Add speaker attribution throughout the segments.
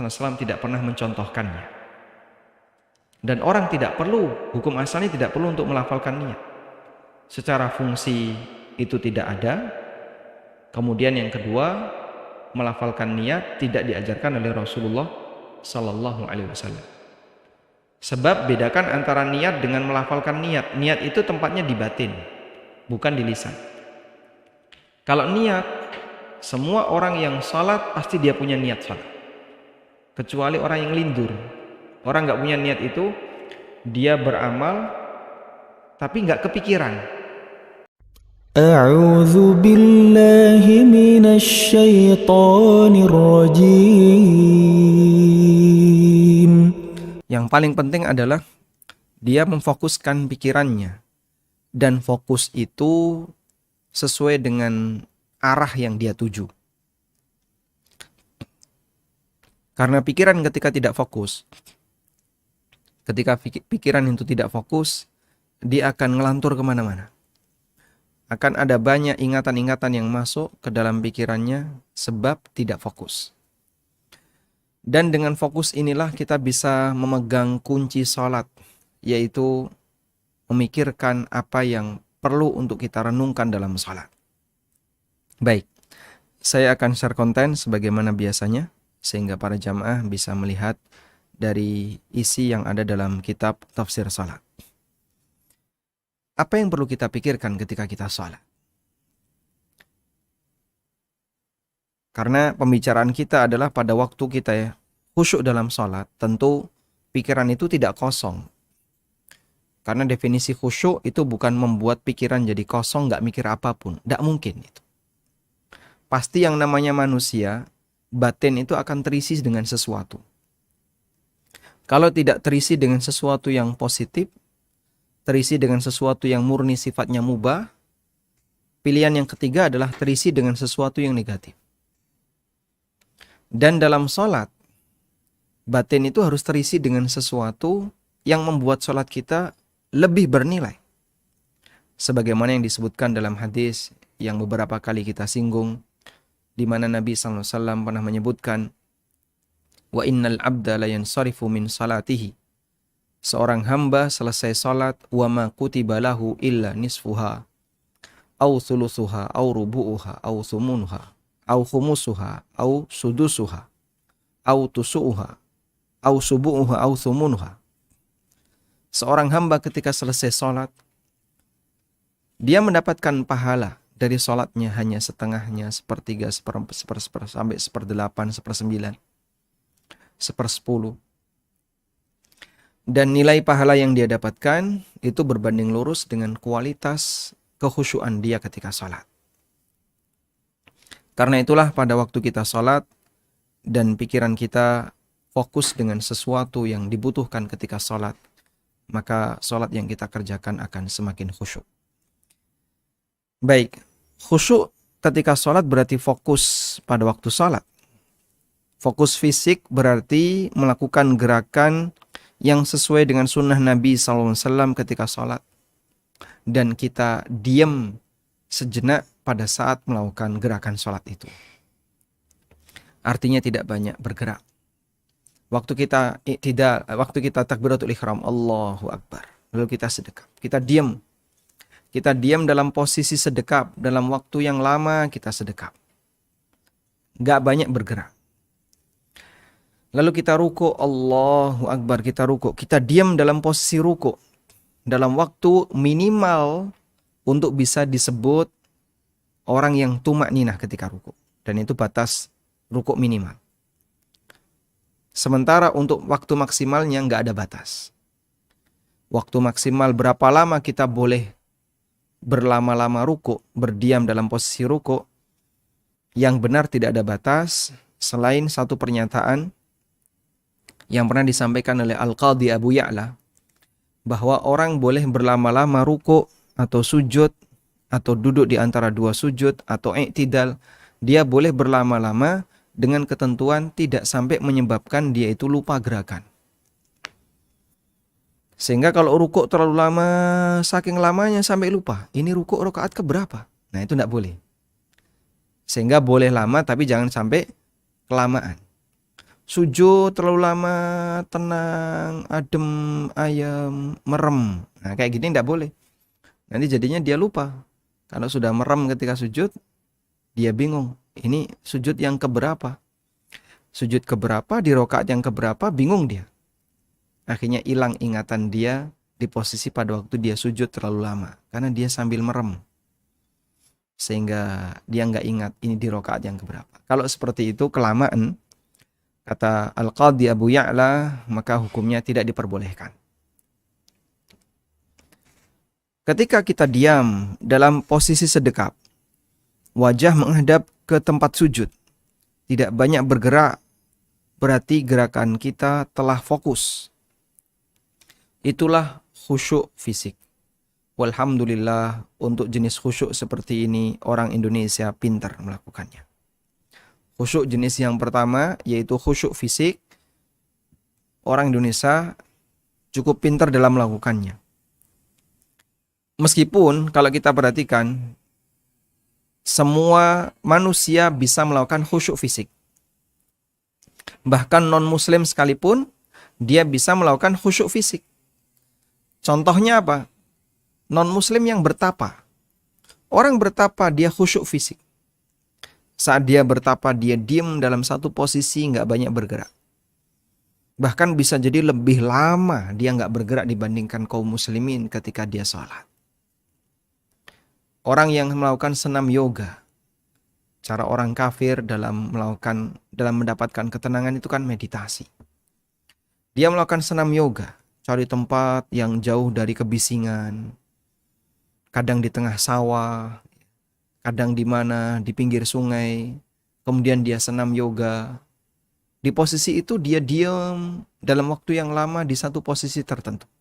Speaker 1: SAW tidak pernah mencontohkannya. Dan orang tidak perlu, hukum asalnya tidak perlu untuk melafalkan niat. Secara fungsi itu tidak ada. Kemudian yang kedua, melafalkan niat tidak diajarkan oleh Rasulullah Sallallahu Alaihi Wasallam. Sebab bedakan antara niat dengan melafalkan niat. Niat itu tempatnya di batin, bukan di lisan. Kalau niat, semua orang yang salat pasti dia punya niat salat. Kecuali orang yang lindur. Orang nggak punya niat itu, dia beramal tapi nggak kepikiran.
Speaker 2: أعوذ بالله من الشيطان الرجيم.
Speaker 1: Yang paling penting adalah dia memfokuskan pikirannya. Dan fokus itu sesuai dengan arah yang dia tuju. Karena pikiran ketika tidak fokus, ketika pikiran itu tidak fokus, dia akan ngelantur kemana-mana. Akan ada banyak ingatan-ingatan yang masuk ke dalam pikirannya sebab tidak fokus. Dan dengan fokus inilah kita bisa memegang kunci salat, yaitu memikirkan apa yang perlu untuk kita renungkan dalam salat. Baik, saya akan share konten sebagaimana biasanya, sehingga para jamaah bisa melihat dari isi yang ada dalam kitab tafsir salat. Apa yang perlu kita pikirkan ketika kita sholat? Karena pembicaraan kita adalah pada waktu kita khusyuk dalam sholat, tentu pikiran itu tidak kosong. Karena definisi khusyuk itu bukan membuat pikiran jadi kosong, nggak mikir apapun. Nggak mungkin itu. Pasti yang namanya manusia, batin itu akan terisi dengan sesuatu. Kalau tidak terisi dengan sesuatu yang positif, terisi dengan sesuatu yang murni sifatnya mubah. Pilihan yang ketiga adalah terisi dengan sesuatu yang negatif. Dan dalam sholat, batin itu harus terisi dengan sesuatu yang membuat sholat kita lebih bernilai. Sebagaimana yang disebutkan dalam hadis yang beberapa kali kita singgung, di mana Nabi SAW pernah menyebutkan, wa innal abda la yansarifu min salatihi. Seorang hamba selesai salat wa ma kutiba lahu illa nisfuha au thuluthuha au rubu'uha au thumunuha au khumusuha au sudusuha au tusu'uha au subu'uha au thumunuha. Seorang hamba ketika selesai salat, dia mendapatkan pahala dari salatnya hanya setengahnya, sepertiga, sampai 1/8, 1/9, 1/10. Dan nilai pahala yang dia dapatkan itu berbanding lurus dengan kualitas kekhusyuan dia ketika sholat. Karena itulah pada waktu kita sholat dan pikiran kita fokus dengan sesuatu yang dibutuhkan ketika sholat, maka sholat yang kita kerjakan akan semakin khusyuk. Baik, khusyuk ketika sholat berarti fokus pada waktu sholat. Fokus fisik berarti melakukan gerakan yang sesuai dengan sunnah Nabi SAW ketika sholat. Dan kita diam sejenak pada saat melakukan gerakan sholat itu. Artinya tidak banyak bergerak. Waktu kita takbiratul ihram, Allahu Akbar. Lalu kita sedekap. Kita diam. Kita diam dalam posisi sedekap. Dalam waktu yang lama kita sedekap. Gak banyak bergerak. Lalu kita ruku, Allahu Akbar, kita ruku. Kita diam dalam posisi ruku. Dalam waktu minimal untuk bisa disebut orang yang tumakninah ketika ruku. Dan itu batas ruku minimal. Sementara untuk waktu maksimalnya nggak ada batas. Waktu maksimal berapa lama kita boleh berlama-lama ruku, berdiam dalam posisi ruku, yang benar tidak ada batas, selain satu pernyataan yang pernah disampaikan oleh Al-Qadhi Abu Ya'la, bahwa orang boleh berlama-lama ruku atau sujud atau duduk di antara dua sujud atau i'tidal, dia boleh berlama-lama dengan ketentuan tidak sampai menyebabkan dia itu lupa gerakan. Sehingga kalau ruku terlalu lama, saking lamanya sampai lupa, ini ruku rakaat keberapa? Nah itu tidak boleh. Sehingga boleh lama tapi jangan sampai kelamaan. sujud terlalu lama, tenang, adem, ayem, merem. Nah, kayak gini tidak boleh. Nanti jadinya dia lupa. Kalau sudah merem ketika sujud, dia bingung. Ini sujud yang keberapa? Sujud keberapa, di rakaat yang keberapa, bingung dia. Akhirnya hilang ingatan dia di posisi pada waktu dia sujud terlalu lama. Karena dia sambil merem. Sehingga dia nggak ingat ini di rakaat yang keberapa. Kalau seperti itu, kelamaan, kata Al-Qadhi Abu Ya'la, maka hukumnya tidak diperbolehkan. Ketika kita diam dalam posisi sedekap, wajah menghadap ke tempat sujud, tidak banyak bergerak, berarti gerakan kita telah fokus. Itulah khusyuk fisik. Walhamdulillah, untuk jenis khusyuk seperti ini, orang Indonesia pintar melakukannya. Khusyuk jenis yang pertama, yaitu khusyuk fisik. Orang Indonesia cukup pintar dalam melakukannya. Meskipun kalau kita perhatikan, semua manusia bisa melakukan khusyuk fisik. Bahkan non-muslim sekalipun, dia bisa melakukan khusyuk fisik. Contohnya apa? Non-muslim yang bertapa. Orang bertapa, dia khusyuk fisik. Saat dia bertapa, dia diam dalam satu posisi, nggak banyak bergerak. Bahkan bisa jadi lebih lama dia nggak bergerak dibandingkan kaum muslimin ketika dia sholat. Orang yang melakukan senam yoga, cara orang kafir dalam mendapatkan ketenangan itu kan meditasi. Dia melakukan senam yoga, cari tempat yang jauh dari kebisingan, kadang di tengah sawah, kadang di mana di pinggir sungai, kemudian dia senam yoga. Di posisi itu dia diam dalam waktu yang lama di satu posisi tertentu.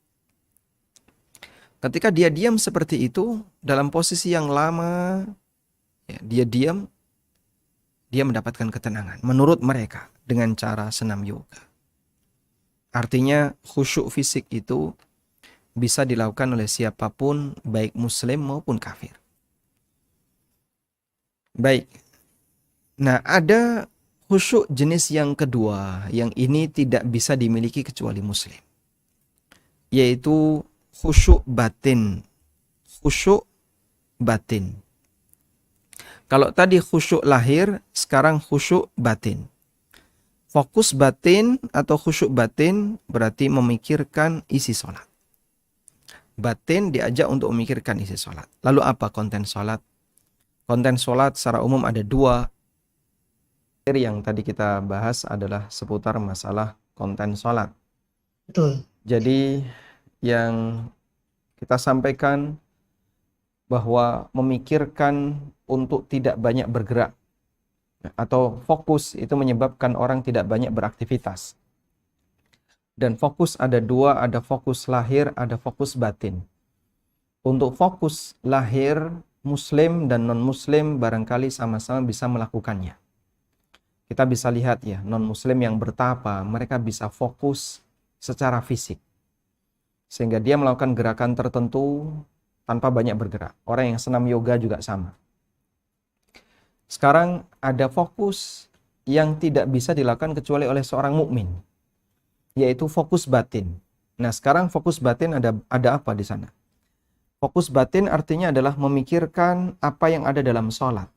Speaker 1: Ketika dia diam seperti itu, dalam posisi yang lama, ya, dia diam, dia mendapatkan ketenangan menurut mereka dengan cara senam yoga. Artinya khusyuk fisik itu bisa dilakukan oleh siapapun, baik muslim maupun kafir. Baik. Nah, ada khusyuk jenis yang kedua, yang ini tidak bisa dimiliki kecuali muslim, yaitu khusyuk batin. Khusyuk batin. Kalau tadi khusyuk lahir, sekarang khusyuk batin. Fokus batin atau khusyuk batin berarti memikirkan isi sholat. Batin diajak untuk memikirkan isi sholat. Lalu apa konten sholat? Konten sholat secara umum ada dua. Yang tadi kita bahas adalah seputar masalah konten sholat.
Speaker 3: Betul.
Speaker 1: Jadi yang kita sampaikan bahwa memikirkan untuk tidak banyak bergerak atau fokus itu menyebabkan orang tidak banyak beraktivitas. Dan fokus ada dua, ada fokus lahir, ada fokus batin. Untuk fokus lahir, muslim dan non-muslim barangkali sama-sama bisa melakukannya. Kita bisa lihat ya, non-muslim yang bertapa, mereka bisa fokus secara fisik. Sehingga dia melakukan gerakan tertentu tanpa banyak bergerak. Orang yang senam yoga juga sama. Sekarang ada fokus yang tidak bisa dilakukan kecuali oleh seorang mukmin, yaitu fokus batin. Nah, sekarang fokus batin ada apa di sana? Fokus batin artinya adalah memikirkan apa yang ada dalam sholat.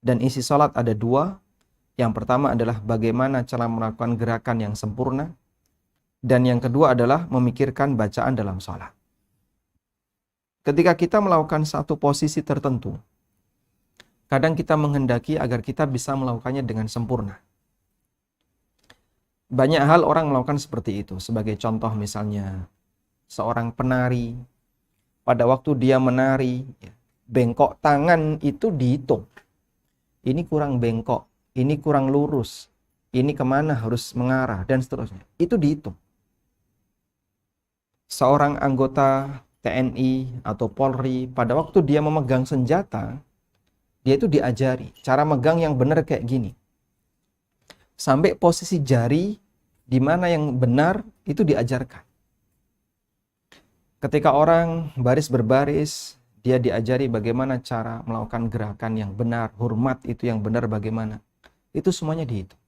Speaker 1: Dan isi sholat ada dua. Yang pertama adalah bagaimana cara melakukan gerakan yang sempurna. Dan yang kedua adalah memikirkan bacaan dalam sholat. Ketika kita melakukan satu posisi tertentu, kadang kita menghendaki agar kita bisa melakukannya dengan sempurna. Banyak hal orang melakukan seperti itu. Sebagai contoh misalnya, seorang penari, pada waktu dia menari, bengkok tangan itu dihitung. Ini kurang bengkok, ini kurang lurus, ini kemana harus mengarah, dan seterusnya. Itu dihitung. Seorang anggota TNI atau Polri, pada waktu dia memegang senjata, dia itu diajari cara megang yang benar kayak gini. Sampai posisi jari di mana yang benar itu diajarkan. Ketika orang baris berbaris, dia diajari bagaimana cara melakukan gerakan yang benar, hormat itu yang benar bagaimana. Itu semuanya dihitung.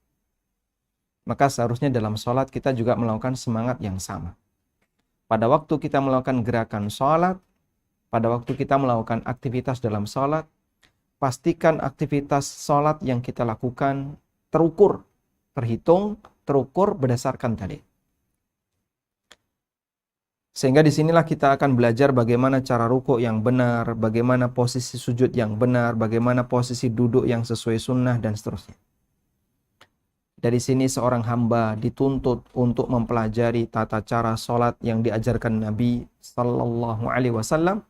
Speaker 1: maka seharusnya dalam sholat kita juga melakukan semangat yang sama. Pada waktu kita melakukan gerakan sholat, pada waktu kita melakukan aktivitas dalam sholat, pastikan aktivitas sholat yang kita lakukan terukur, terhitung, terukur berdasarkan dalil. Sehingga disinilah kita akan belajar bagaimana cara rukuk yang benar, bagaimana posisi sujud yang benar, bagaimana posisi duduk yang sesuai sunnah, dan seterusnya. Dari sini seorang hamba dituntut untuk mempelajari tata cara sholat yang diajarkan Nabi Sallallahu Alaihi Wasallam.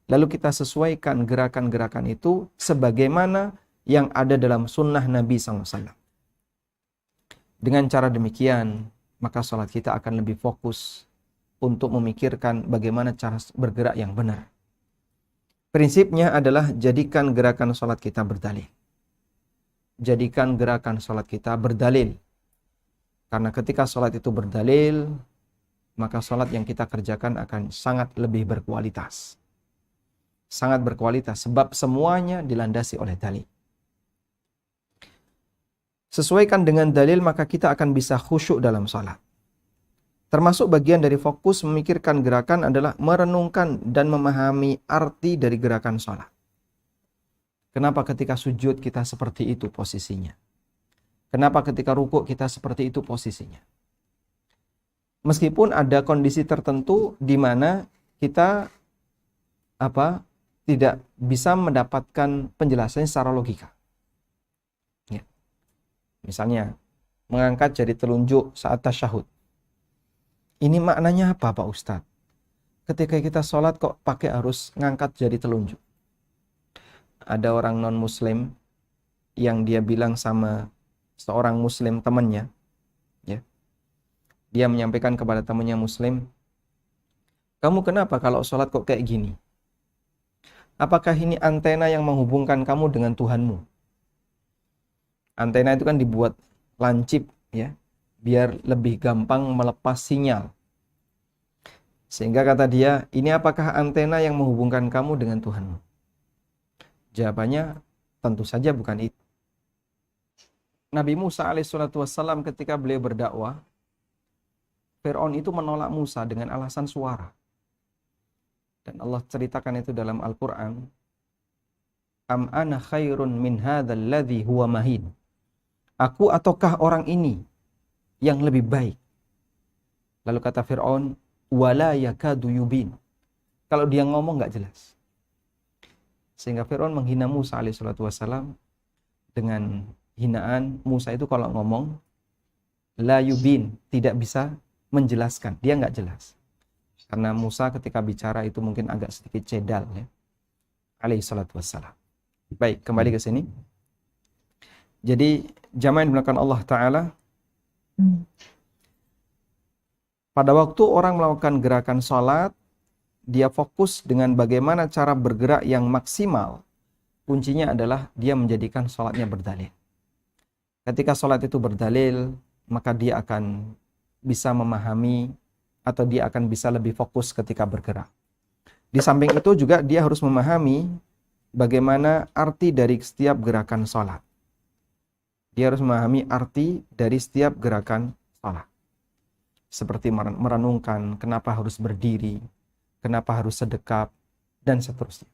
Speaker 1: Lalu kita sesuaikan gerakan-gerakan itu sebagaimana yang ada dalam sunnah Nabi SAW. Dengan cara demikian, maka sholat kita akan lebih fokus untuk memikirkan bagaimana cara bergerak yang benar. Prinsipnya adalah jadikan gerakan sholat kita berdalil. Jadikan gerakan sholat kita berdalil. Karena ketika sholat itu berdalil, maka sholat yang kita kerjakan akan sangat lebih berkualitas. Sangat berkualitas, sebab semuanya dilandasi oleh dalil. Sesuaikan dengan dalil, maka kita akan bisa khusyuk dalam sholat. Termasuk bagian dari fokus memikirkan gerakan adalah merenungkan dan memahami arti dari gerakan sholat. Kenapa ketika sujud kita seperti itu posisinya? Kenapa ketika rukuk kita seperti itu posisinya? Meskipun ada kondisi tertentu di mana kita tidak bisa mendapatkan penjelasannya secara logika. Ya. Misalnya, mengangkat jari telunjuk saat tasyahud. Ini maknanya apa Pak Ustadz? Ketika kita sholat kok pakai harus ngangkat jari telunjuk? Ada orang non-muslim yang dia bilang sama seorang muslim temannya, ya. Dia menyampaikan kepada temannya muslim, kamu kenapa kalau sholat kok kayak gini? Apakah ini antena yang menghubungkan kamu dengan Tuhanmu? Antena itu kan dibuat lancip, ya, biar lebih gampang melepas sinyal. Sehingga kata dia, ini apakah antena yang menghubungkan kamu dengan Tuhanmu? Jawabannya, tentu saja bukan itu. Nabi Musa alaihissalam ketika beliau berdakwah, Fir'aun itu menolak Musa dengan alasan suara. Dan Allah ceritakan itu dalam Al-Quran. Am ana khairun min hadzal ladzi huwa mahin. Aku ataukah orang ini yang lebih baik? Lalu kata Fir'aun, wala yakadu yubin. Kalau dia ngomong nggak jelas. Sehingga Fir'aun menghina Musa alaihissalam dengan hinaan. Musa itu kalau ngomong la yubin, tidak bisa menjelaskan, dia nggak jelas. Karena Musa ketika bicara itu mungkin agak sedikit cedal, ya, alaihissalam. Baik, kembali ke sini. Jadi jamaah yang dimuliakan Allah Ta'ala, pada waktu orang melakukan gerakan sholat, dia fokus dengan bagaimana cara bergerak yang maksimal. Kuncinya adalah dia menjadikan sholatnya berdalil. Ketika sholat itu berdalil, maka dia akan bisa memahami atau dia akan bisa lebih fokus ketika bergerak. Di samping itu juga dia harus memahami bagaimana arti dari setiap gerakan sholat. Dia harus memahami arti dari setiap gerakan sholat. Seperti merenungkan kenapa harus berdiri, kenapa harus sedekap, dan seterusnya.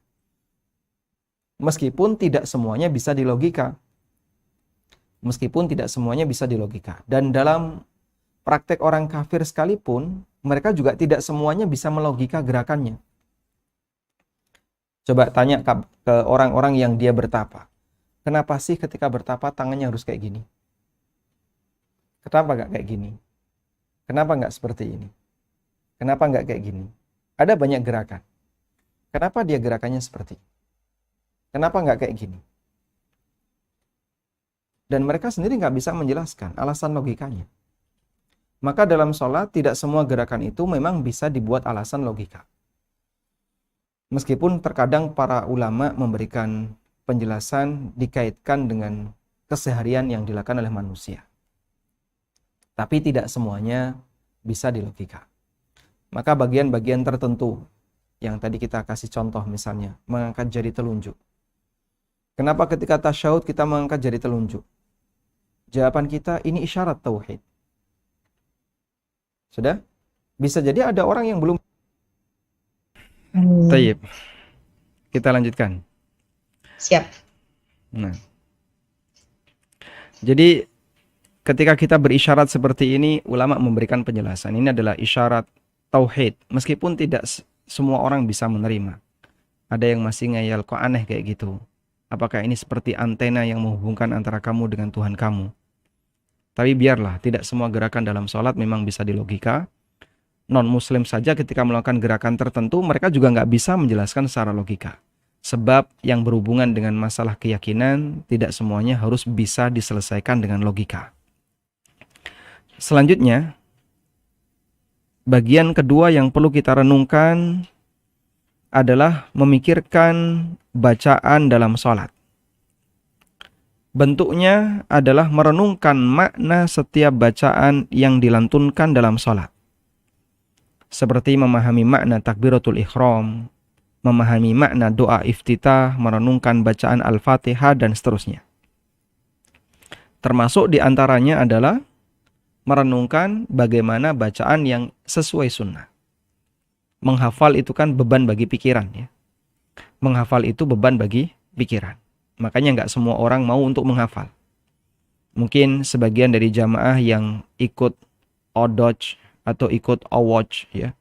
Speaker 1: Meskipun tidak semuanya bisa dilogika. Dan dalam praktek orang kafir sekalipun, mereka juga tidak semuanya bisa melogika gerakannya. Coba tanya ke orang-orang yang dia bertapa. Kenapa sih ketika bertapa tangannya harus kayak gini? Kenapa nggak kayak gini? Kenapa nggak seperti ini? Kenapa nggak kayak gini? Ada banyak gerakan. Kenapa dia gerakannya seperti ini? Kenapa nggak kayak gini? Dan mereka sendiri nggak bisa menjelaskan alasan logikanya. Maka dalam sholat tidak semua gerakan itu memang bisa dibuat alasan logika. Meskipun terkadang para ulama memberikan penjelasan dikaitkan dengan keseharian yang dilakukan oleh manusia. Tapi tidak semuanya bisa dilogika. Maka bagian-bagian tertentu yang tadi kita kasih contoh, misalnya mengangkat jari telunjuk. Kenapa ketika tasyahud kita mengangkat jari telunjuk? Jawaban kita, ini isyarat tauhid. Sudah? Bisa jadi ada orang yang belum. Tayyib. Kita lanjutkan.
Speaker 3: Siap.
Speaker 1: Nah, jadi ketika kita berisyarat seperti ini, ulama memberikan penjelasan. Ini adalah isyarat tauhid. Meskipun tidak semua orang bisa menerima. Ada yang masih ngeyel, kok aneh kayak gitu. Apakah ini seperti antena yang menghubungkan antara kamu dengan Tuhan kamu? Tapi biarlah, tidak semua gerakan dalam sholat memang bisa dilogika. Non-muslim saja ketika melakukan gerakan tertentu, mereka juga nggak bisa menjelaskan secara logika. Sebab yang berhubungan dengan masalah keyakinan, tidak semuanya harus bisa diselesaikan dengan logika. Selanjutnya, bagian kedua yang perlu kita renungkan adalah memikirkan bacaan dalam sholat. Bentuknya adalah merenungkan makna setiap bacaan yang dilantunkan dalam sholat. Seperti memahami makna takbiratul ihram, memahami makna doa iftitah, merenungkan bacaan Al-Fatihah, dan seterusnya. Termasuk diantaranya adalah merenungkan bagaimana bacaan yang sesuai sunnah. Menghafal itu kan beban bagi pikiran, ya. Menghafal itu beban bagi pikiran. Makanya nggak semua orang mau untuk menghafal. Mungkin sebagian dari jamaah yang ikut Odoj atau ikut Awatch, ya,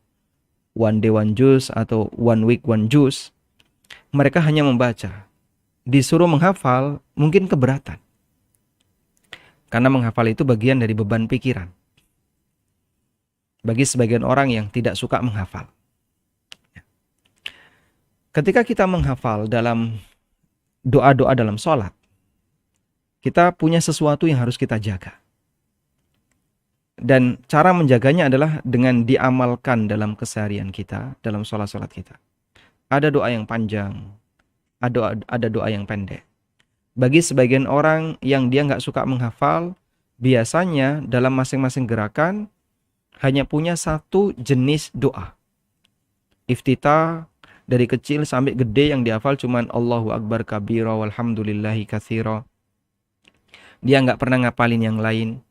Speaker 1: one day one juz atau one week one juz, mereka hanya membaca. Disuruh menghafal mungkin keberatan. Karena menghafal itu bagian dari beban pikiran. Bagi sebagian orang yang tidak suka menghafal. Ketika kita menghafal dalam doa-doa dalam sholat, kita punya sesuatu yang harus kita jaga. Dan cara menjaganya adalah dengan diamalkan dalam keseharian kita, dalam sholat-sholat kita. Ada doa yang panjang, ada doa yang pendek. Bagi sebagian orang yang dia nggak suka menghafal, biasanya dalam masing-masing gerakan hanya punya satu jenis doa. Iftitah, dari kecil sampai gede yang dihafal cuman Allahu Akbar kabira walhamdulillahi katsira. Dia nggak pernah ngapalin yang lain.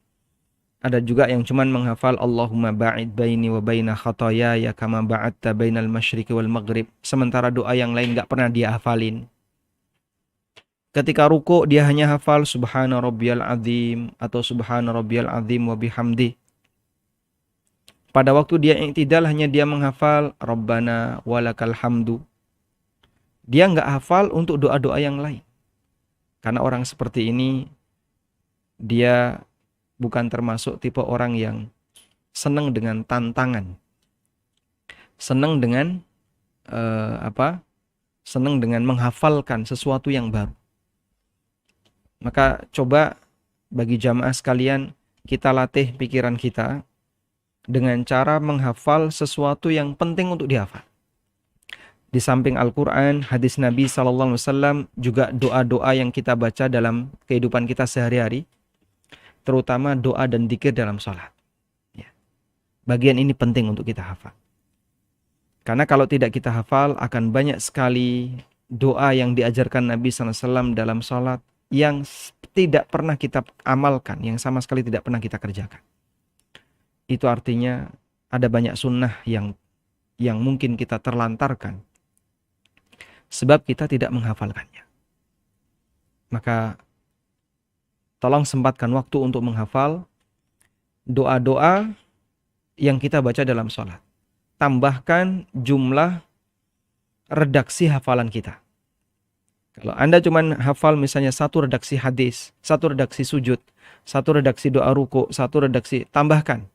Speaker 1: Ada juga yang cuman menghafal Allahumma ba'id baini wa baina khataayaya kama ba'adta bainal masyriqi wal maghrib. Sementara doa yang lain nggak pernah dia hafalin. Ketika ruku dia hanya hafal subhana rabbiyal azim atau subhana rabbiyal azim wa bihamdi. Pada waktu dia i'tidal hanya dia menghafal Rabbana walakal hamdu. Dia nggak hafal untuk doa-doa yang lain. Karena orang seperti ini, dia bukan termasuk tipe orang yang senang dengan tantangan. Senang dengan senang dengan menghafalkan sesuatu yang baru. Maka coba bagi jamaah sekalian, kita latih pikiran kita dengan cara menghafal sesuatu yang penting untuk dihafal. Di samping Al-Quran, hadis Nabi SAW, juga doa-doa yang kita baca dalam kehidupan kita sehari-hari, terutama doa dan dzikir dalam sholat. Ya. Bagian ini penting untuk kita hafal. Karena kalau tidak kita hafal, akan banyak sekali doa yang diajarkan Nabi SAW dalam sholat yang tidak pernah kita amalkan, yang sama sekali tidak pernah kita kerjakan. Itu artinya ada banyak sunnah yang mungkin kita terlantarkan sebab kita tidak menghafalkannya. Maka tolong sempatkan waktu untuk menghafal doa-doa yang kita baca dalam sholat. Tambahkan jumlah redaksi hafalan kita. Kalau Anda cuma hafal misalnya satu redaksi hadis, satu redaksi sujud, satu redaksi doa ruku, satu redaksi, tambahkan.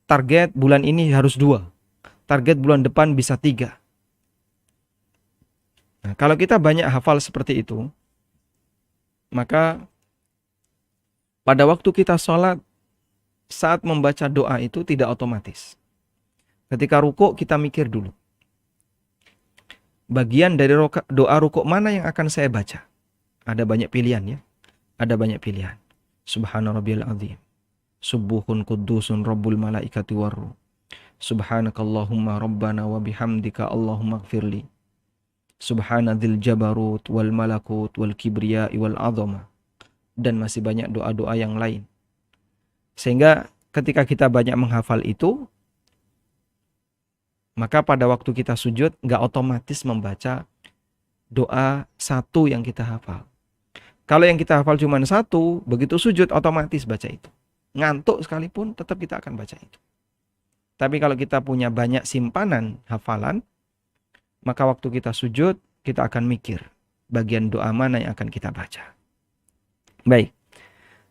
Speaker 1: Target bulan ini harus 2. Target bulan depan bisa 3. Nah, kalau kita banyak hafal seperti itu, maka pada waktu kita sholat, saat membaca doa itu tidak otomatis. Ketika ruku kita mikir dulu. Bagian dari doa ruku mana yang akan saya baca? Ada banyak pilihan, ya. Ada banyak pilihan. Subhana rabbiyal azim. Subuhun kudusun rabbul malaikati warruh. Subhanakallahumma rabbana wa bihamdika Allahumma gfirli. Subhanadzil jabarut wal malakut wal kibriya wal azama. dan masih banyak doa-doa yang lain. Sehingga ketika kita banyak menghafal itu, maka pada waktu kita sujud nggak otomatis membaca doa satu yang kita hafal. Kalau yang kita hafal cuma satu, begitu sujud otomatis baca itu. Ngantuk sekalipun tetap kita akan baca itu. Tapi kalau kita punya banyak simpanan hafalan, maka waktu kita sujud, kita akan mikir bagian doa mana yang akan kita baca. Baik,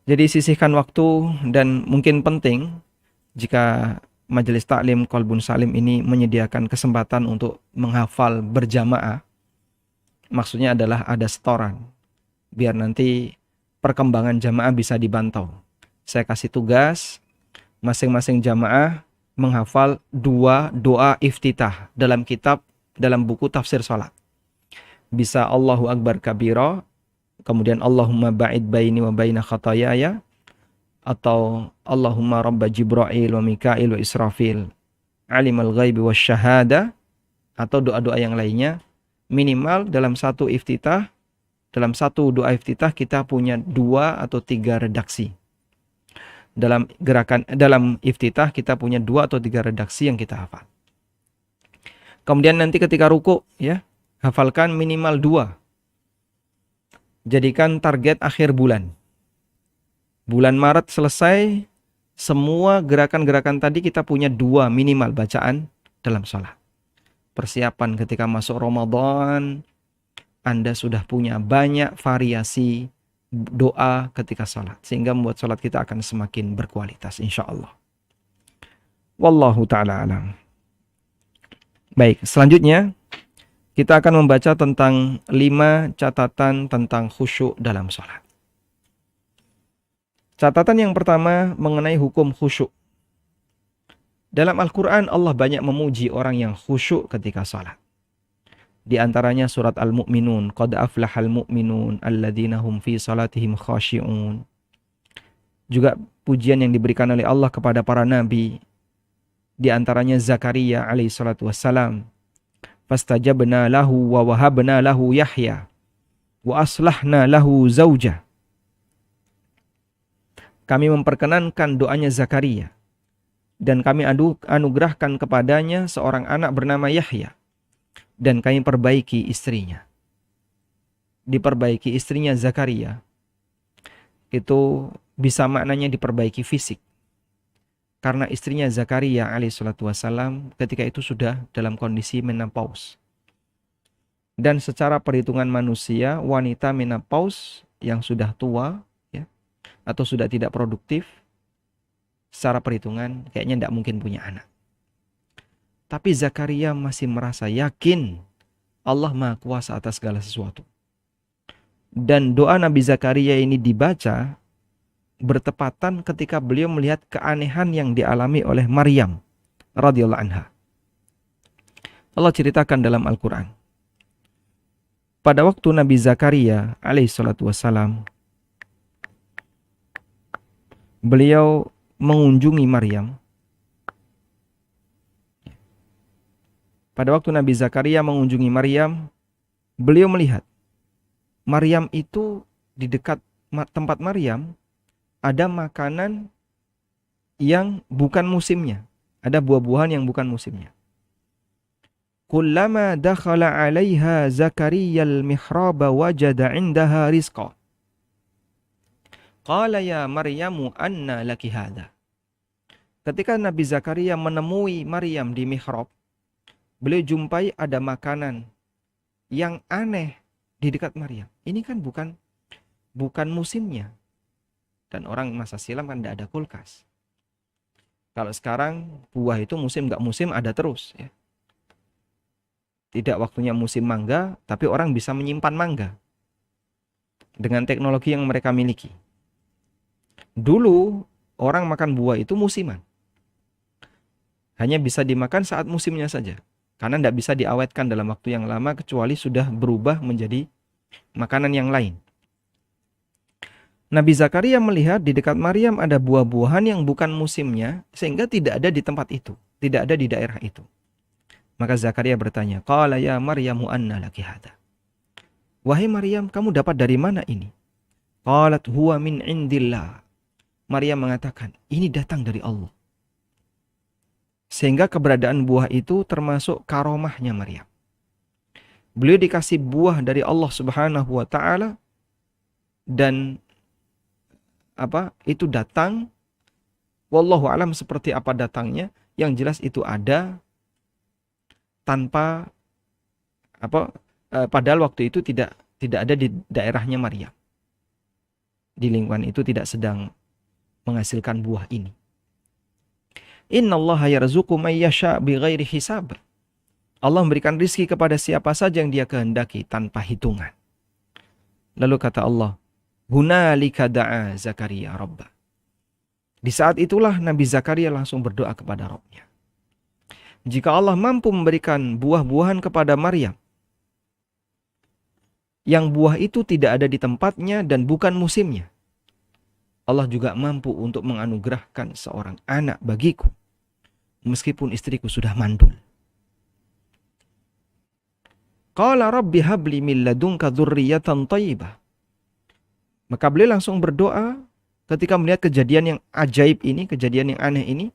Speaker 1: jadi sisihkan waktu, dan mungkin penting jika Majelis Taklim Qalbun Salim ini menyediakan kesempatan untuk menghafal berjamaah. Maksudnya adalah ada setoran, biar nanti perkembangan jamaah bisa dibantau. Saya kasih tugas, masing-masing jamaah menghafal 2 doa iftitah dalam buku tafsir salat. Bisa Allahu Akbar kabira, kemudian Allahumma ba'id baini wa baina khatayaya, atau Allahumma rabba Jibril wa Mikail wa Israfil alimal ghaibi wa syahada, atau doa-doa yang lainnya. Minimal dalam satu doa iftitah kita punya 2 atau 3 redaksi. Dalam iftitah kita punya 2 atau 3 redaksi yang kita hafal. Kemudian nanti ketika ruku, ya, hafalkan minimal 2. Jadikan target akhir bulan. Bulan Maret selesai, semua gerakan-gerakan tadi kita punya 2 minimal bacaan dalam sholat. Persiapan ketika masuk Ramadan, Anda sudah punya banyak variasi doa ketika sholat, sehingga membuat sholat kita akan semakin berkualitas insya Allah. Wallahu ta'ala alam. Baik, selanjutnya kita akan membaca tentang 5 catatan tentang khusyuk dalam sholat. Catatan yang pertama mengenai hukum khusyuk. Dalam Al-Quran Allah banyak memuji orang yang khusyuk ketika sholat. Di antaranya surat Al-Mu'minun, qad aflahal mu'minun alladzina hum fi salatihim khashi'un. Juga pujian yang diberikan oleh Allah kepada para nabi. Di antaranya Zakaria alaihi salatu wassalam. Fastajabna lahu wa wahabna lahu Yahya wa aslahna lahu zaujah. Kami memperkenankan doanya Zakaria, dan kami anugerahkan kepadanya seorang anak bernama Yahya, dan kami perbaiki istrinya. Diperbaiki istrinya Zakaria itu bisa maknanya diperbaiki fisik, karena istrinya Zakaria alaihissalatu wassalam ketika itu sudah dalam kondisi menopause. Dan secara perhitungan manusia, wanita menopause yang sudah tua, ya, atau sudah tidak produktif, secara perhitungan kayaknya tidak mungkin punya anak. Tapi Zakaria masih merasa yakin Allah Maha Kuasa atas segala sesuatu. Dan doa Nabi Zakaria ini dibaca bertepatan ketika beliau melihat keanehan yang dialami oleh Maryam radhiyallahu anha. Allah ceritakan dalam Al-Quran. Pada waktu Nabi Zakaria alaihissalatu wassalam, beliau mengunjungi Maryam. Pada waktu Nabi Zakaria mengunjungi Maryam, beliau melihat Maryam itu di dekat tempat Maryam ada makanan yang bukan musimnya. Ada buah-buahan yang bukan musimnya. Kullama dakhala 'alaiha Zakaria al-mihraba wajada 'indaha rizqa. Qala ya Maryamu anna laki hadha. Ketika Nabi Zakaria menemui Maryam di mihrab, beliau jumpai ada makanan yang aneh di dekat Maryam. Ini kan bukan musimnya. Dan orang masa silam kan tidak ada kulkas. Kalau sekarang buah itu musim nggak musim ada terus, ya. Tidak waktunya musim mangga, tapi orang bisa menyimpan mangga dengan teknologi yang mereka miliki. Dulu orang makan buah itu musiman. Hanya bisa dimakan saat musimnya saja. Karena tidak bisa diawetkan dalam waktu yang lama kecuali sudah berubah menjadi makanan yang lain. Nabi Zakaria melihat di dekat Maryam ada buah-buahan yang bukan musimnya, sehingga tidak ada di tempat itu, tidak ada di daerah itu. Maka Zakaria bertanya, qala ya Maryamu anna laki hadha. Wahai Maryam, kamu dapat dari mana ini? Qalat huwa min indillah. Maryam mengatakan, ini datang dari Allah. Sehingga keberadaan buah itu termasuk karomahnya Maryam. Beliau dikasih buah dari Allah Subhanahu wa taala dan itu datang, wallahu alam seperti apa datangnya, yang jelas itu ada tanpa padahal waktu itu tidak ada di daerahnya Maryam. Di lingkungan itu tidak sedang menghasilkan buah ini. Innallaha yarzuqu may yasha bighairi hisab. Allah memberikan rizki kepada siapa saja yang Dia kehendaki tanpa hitungan. Lalu kata Allah, hunalika da'a Zakaria rabbah. Di saat itulah Nabi Zakaria langsung berdoa kepada Rabb-Nya. Jika Allah mampu memberikan buah-buahan kepada Maryam, yang buah itu tidak ada di tempatnya dan bukan musimnya, Allah juga mampu untuk menganugerahkan seorang anak bagiku, meskipun istriku sudah mandul. Qala rabbi habli min ladunka dzurriyyatan thayyibah. Maka beliau langsung berdoa ketika melihat kejadian yang ajaib ini, kejadian yang aneh ini,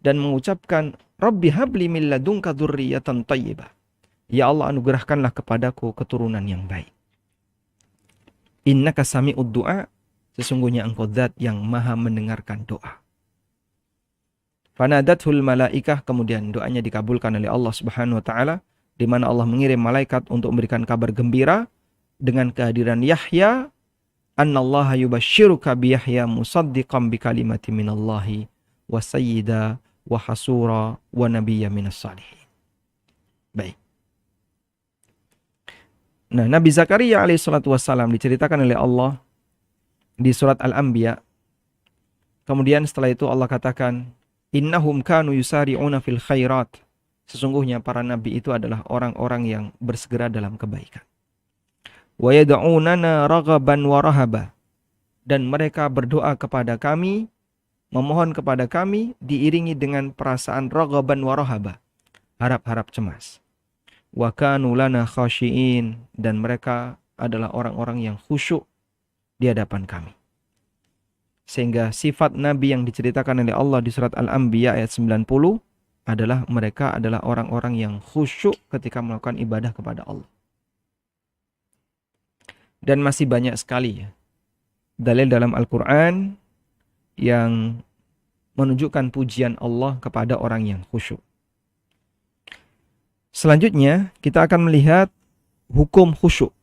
Speaker 1: dan mengucapkan, Rabbi habli min ladunka dzurriyyatan thayyibah. Ya Allah, anugerahkanlah kepadaku keturunan yang baik. Innaka sami'ud du'a. Sesungguhnya engkau zat yang maha mendengarkan doa. Fanadathul malaikah, kemudian doanya dikabulkan oleh Allah Subhanahu wa taala, di mana Allah mengirim malaikat untuk memberikan kabar gembira dengan kehadiran Yahya, annallaha yubashshiruka bi Yahya musaddiqan bi kalimati minallahi wa sayyida wa hasura wa nabiyya minas salihin. Baik. Nah, Nabi Zakaria alaihi salatu wassalam diceritakan oleh Allah di surat Al-Anbiya. Kemudian setelah itu Allah katakan, innahum kanu yusari'una fil khairat. Sesungguhnya para nabi itu adalah orang-orang yang bersegera dalam kebaikan. Wa yad'unana raghaban wa rahaba. Dan mereka berdoa kepada kami, memohon kepada kami diiringi dengan perasaan raghaban wa rahaba, harap-harap cemas. Wa kanu lana khashiin, dan mereka adalah orang-orang yang khusyuk di hadapan kami. Sehingga sifat Nabi yang diceritakan oleh Allah di surat Al-Anbiya ayat 90 adalah mereka adalah orang-orang yang khusyuk ketika melakukan ibadah kepada Allah. Dan masih banyak sekali dalil dalam Al-Quran yang menunjukkan pujian Allah kepada orang yang khusyuk. Selanjutnya kita akan melihat hukum khusyuk.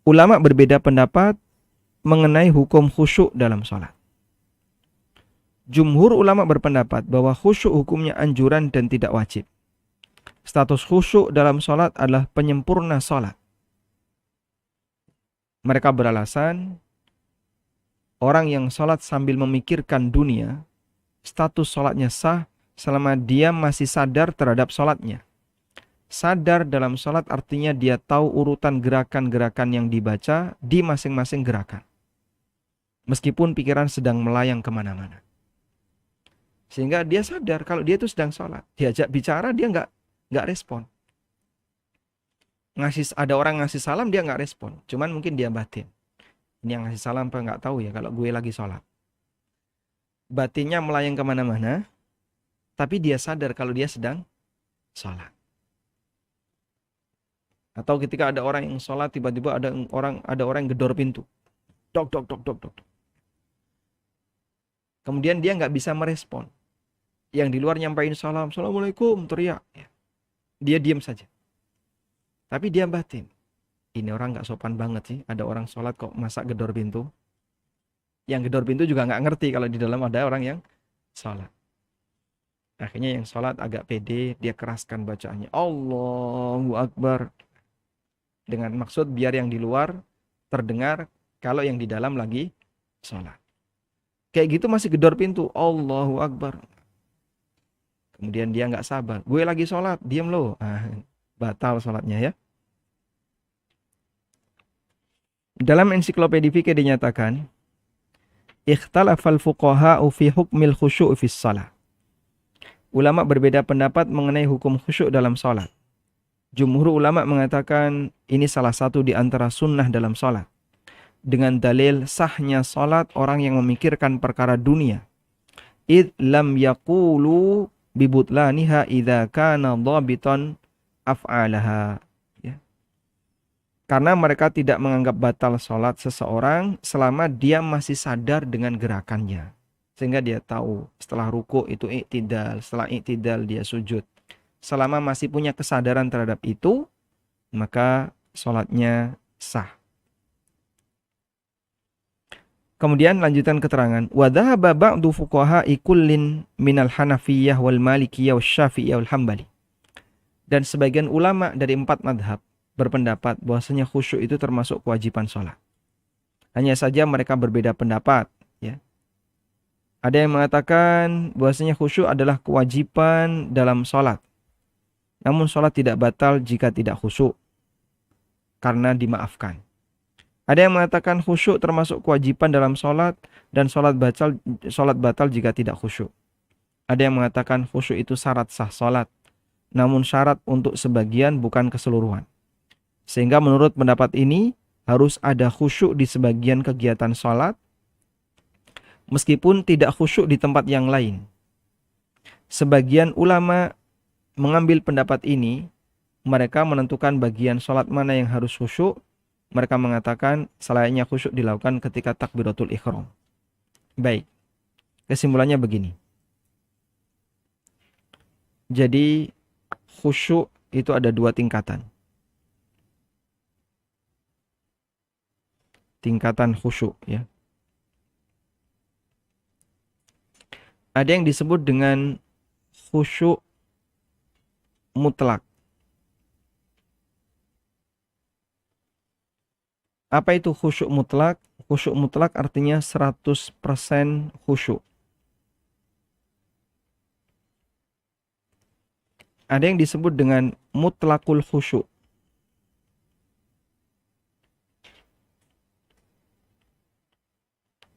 Speaker 1: Ulama berbeda pendapat mengenai hukum khusyuk dalam sholat. Jumhur ulama berpendapat bahwa khusyuk hukumnya anjuran dan tidak wajib. Status khusyuk dalam sholat adalah penyempurna sholat. Mereka beralasan orang yang sholat sambil memikirkan dunia, status sholatnya sah selama dia masih sadar terhadap sholatnya. Sadar dalam sholat artinya dia tahu urutan gerakan-gerakan yang dibaca di masing-masing gerakan. Meskipun pikiran sedang melayang kemana-mana. Sehingga dia sadar kalau dia itu sedang sholat. Diajak bicara dia nggak respon. Ada orang ngasih salam dia nggak respon. Cuman mungkin dia batin. Ini yang ngasih salam apa nggak tahu ya kalau gue lagi sholat. Batinnya melayang kemana-mana. Tapi dia sadar kalau dia sedang sholat. Atau ketika ada orang yang sholat tiba-tiba ada orang yang gedor pintu. Dok, dok, dok, dok, dok. Kemudian dia nggak bisa merespon. Yang di luar nyampain salam, assalamualaikum, teriak. Dia diam saja. Tapi dia batin. Ini orang nggak sopan banget sih. Ada orang sholat kok masa gedor pintu. Yang gedor pintu juga nggak ngerti kalau di dalam ada orang yang sholat. Akhirnya yang sholat agak pede, dia keraskan bacaannya. Allahu Akbar. Dengan maksud biar yang di luar terdengar kalau yang di dalam lagi sholat. Kayak gitu masih gedor pintu. Allahu Akbar. Kemudian dia nggak sabar. Gue lagi sholat, diam lo. Batal sholatnya ya. Dalam ensiklopedia fikih dinyatakan, ikhtalafal fuqaha'u fi hukmil khusyuk fis shalah. Ulama berbeda pendapat mengenai hukum khusyuk dalam sholat. Jumhur ulama mengatakan ini salah satu di antara sunnah dalam sholat. dengan dalil sahnya salat orang yang memikirkan perkara dunia. Id lam yaqulu bibutlaniha idza kana dhabitan af'alaha. Ya. Karena mereka tidak menganggap batal salat seseorang selama dia masih sadar dengan gerakannya. Sehingga dia tahu setelah ruku itu i'tidal, setelah i'tidal dia sujud. Selama masih punya kesadaran terhadap itu, maka salatnya sah. Kemudian lanjutan keterangan, wa dhahaba ba'du fuqaha'i kullin minal Hanafiyyah wal Malikiyah wasy-Syafi'iyyah wal Hambali. Dan sebagian ulama dari 4 madhab berpendapat bahwasanya khusyuk itu termasuk kewajiban sholat. Hanya saja mereka berbeda pendapat, ya. Ada yang mengatakan bahwasanya khusyuk adalah kewajiban dalam sholat. Namun sholat tidak batal jika tidak khusyuk karena dimaafkan. Ada yang mengatakan khusyuk termasuk kewajiban dalam sholat dan sholat batal jika tidak khusyuk. Ada yang mengatakan khusyuk itu syarat sah sholat, namun syarat untuk sebagian bukan keseluruhan. Sehingga menurut pendapat ini harus ada khusyuk di sebagian kegiatan sholat, meskipun tidak khusyuk di tempat yang lain. Sebagian ulama mengambil pendapat ini, mereka menentukan bagian sholat mana yang harus khusyuk. Mereka mengatakan selayaknya khusyuk dilakukan ketika takbiratul ihram. Baik, kesimpulannya begini. Jadi khusyuk itu ada 2 tingkatan. Tingkatan khusyuk, ya. Ada yang disebut dengan khusyuk mutlak. Apa itu khusyuk mutlak? Khusyuk mutlak artinya 100% khusyuk. Ada yang disebut dengan mutlakul khusyuk.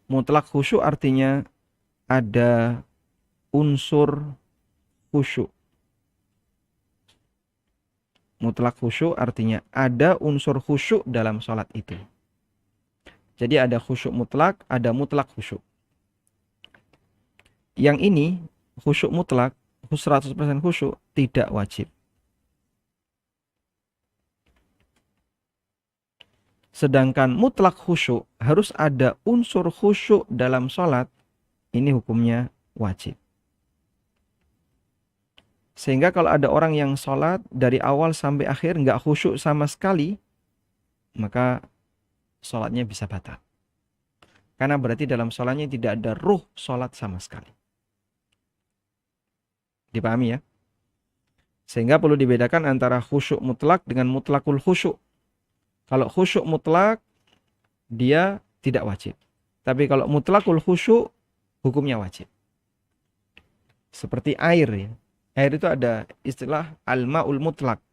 Speaker 1: Mutlak khusyuk artinya ada unsur khusyuk. Mutlak khusyuk artinya ada unsur khusyuk dalam sholat itu. Jadi ada khusyuk mutlak, ada mutlak khusyuk. Yang ini khusyuk mutlak, 100% khusyuk, tidak wajib. Sedangkan mutlak khusyuk harus ada unsur khusyuk dalam sholat, ini hukumnya wajib. Sehingga kalau ada orang yang sholat dari awal sampai akhir nggak khusyuk sama sekali, maka sholatnya bisa batal. Karena berarti dalam sholatnya tidak ada ruh sholat sama sekali. Dipahami ya? Sehingga perlu dibedakan antara khusyuk mutlak dengan mutlakul khusyuk. Kalau khusyuk mutlak, dia tidak wajib. Tapi kalau mutlakul khusyuk, hukumnya wajib. Seperti air ya. Air itu ada istilah al-ma'ul mutlak.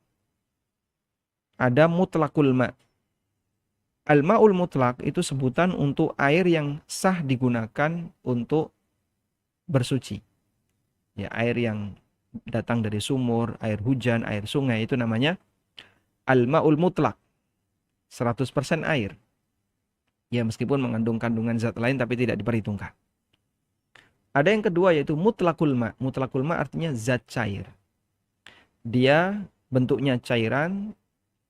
Speaker 1: Ada mutlakul ma'. Al-ma'ul mutlak itu sebutan untuk air yang sah digunakan untuk bersuci. Ya, air yang datang dari sumur, air hujan, air sungai itu namanya al-ma'ul mutlak. 100% air. Ya, meskipun mengandung kandungan zat lain tapi tidak diperhitungkan. Ada yang kedua yaitu mutlakul ma'. Mutlakul ma' artinya zat cair. Dia bentuknya cairan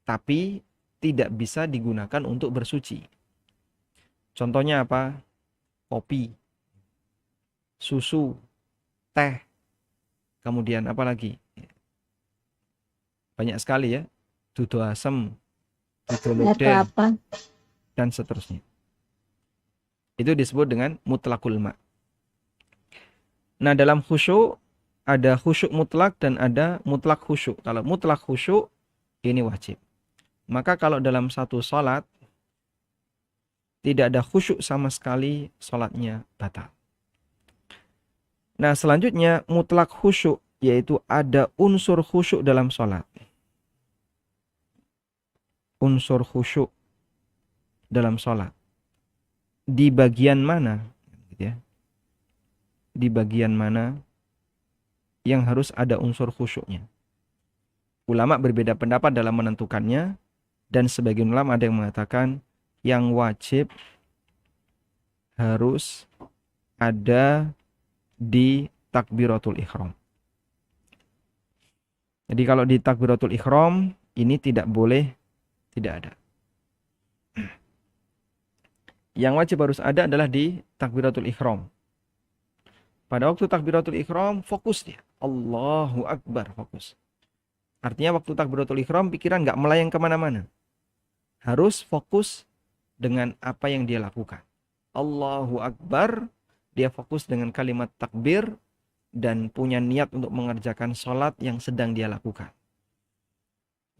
Speaker 1: tapi tidak bisa digunakan untuk bersuci. Contohnya apa? Kopi, susu, teh, kemudian apa lagi? Banyak sekali ya. Dudu asem, dudu lodeh, dan seterusnya. Itu disebut dengan mutlakul ma'. Nah, dalam khusyuk ada khusyuk mutlak dan ada mutlak khusyuk. Kalau mutlak khusyuk ini wajib. Maka kalau dalam satu sholat tidak ada khusyuk sama sekali, sholatnya batal. Nah, selanjutnya mutlak khusyuk yaitu ada unsur khusyuk dalam sholat. Unsur khusyuk dalam sholat. Di bagian mana? Gitu ya. Di bagian mana yang harus ada unsur khusyuknya. Ulama berbeda pendapat dalam menentukannya, dan sebagian ulama ada yang mengatakan yang wajib harus ada di takbiratul ihram. Jadi kalau di takbiratul ihram ini tidak boleh tidak ada. Yang wajib harus ada adalah di takbiratul ihram. Pada waktu takbiratul ihram fokus dia. Allahu Akbar, fokus. Artinya waktu takbiratul ihram pikiran nggak melayang kemana-mana. Harus fokus dengan apa yang dia lakukan. Allahu Akbar, dia fokus dengan kalimat takbir dan punya niat untuk mengerjakan sholat yang sedang dia lakukan.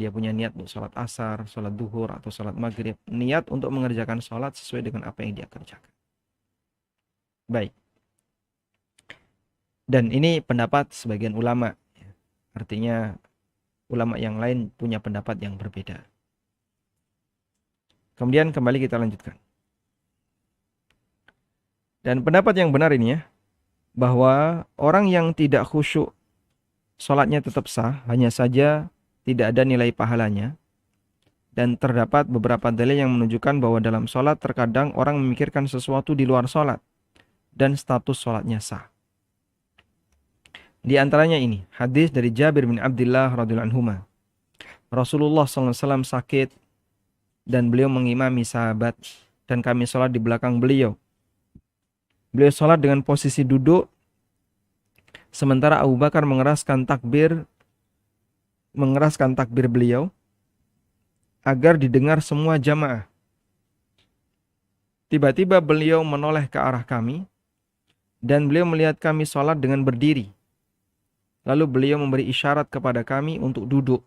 Speaker 1: Dia punya niat untuk sholat asar, sholat duhur, atau sholat maghrib. Niat untuk mengerjakan sholat sesuai dengan apa yang dia kerjakan. Baik. Dan ini pendapat sebagian ulama. Artinya ulama yang lain punya pendapat yang berbeda. Kemudian kembali kita lanjutkan. Dan pendapat yang benar ini ya, bahwa orang yang tidak khusyuk sholatnya tetap sah, hanya saja tidak ada nilai pahalanya. Dan terdapat beberapa dalil yang menunjukkan bahwa dalam sholat terkadang orang memikirkan sesuatu di luar sholat dan status sholatnya sah. Di antaranya ini, hadis dari Jabir bin Abdullah radhiyallahu anhu. Rasulullah SAW sakit dan beliau mengimami sahabat dan kami sholat di belakang beliau. Beliau sholat dengan posisi duduk, sementara Abu Bakar mengeraskan takbir beliau agar didengar semua jamaah. Tiba-tiba beliau menoleh ke arah kami dan beliau melihat kami sholat dengan berdiri. Lalu beliau memberi isyarat kepada kami untuk duduk.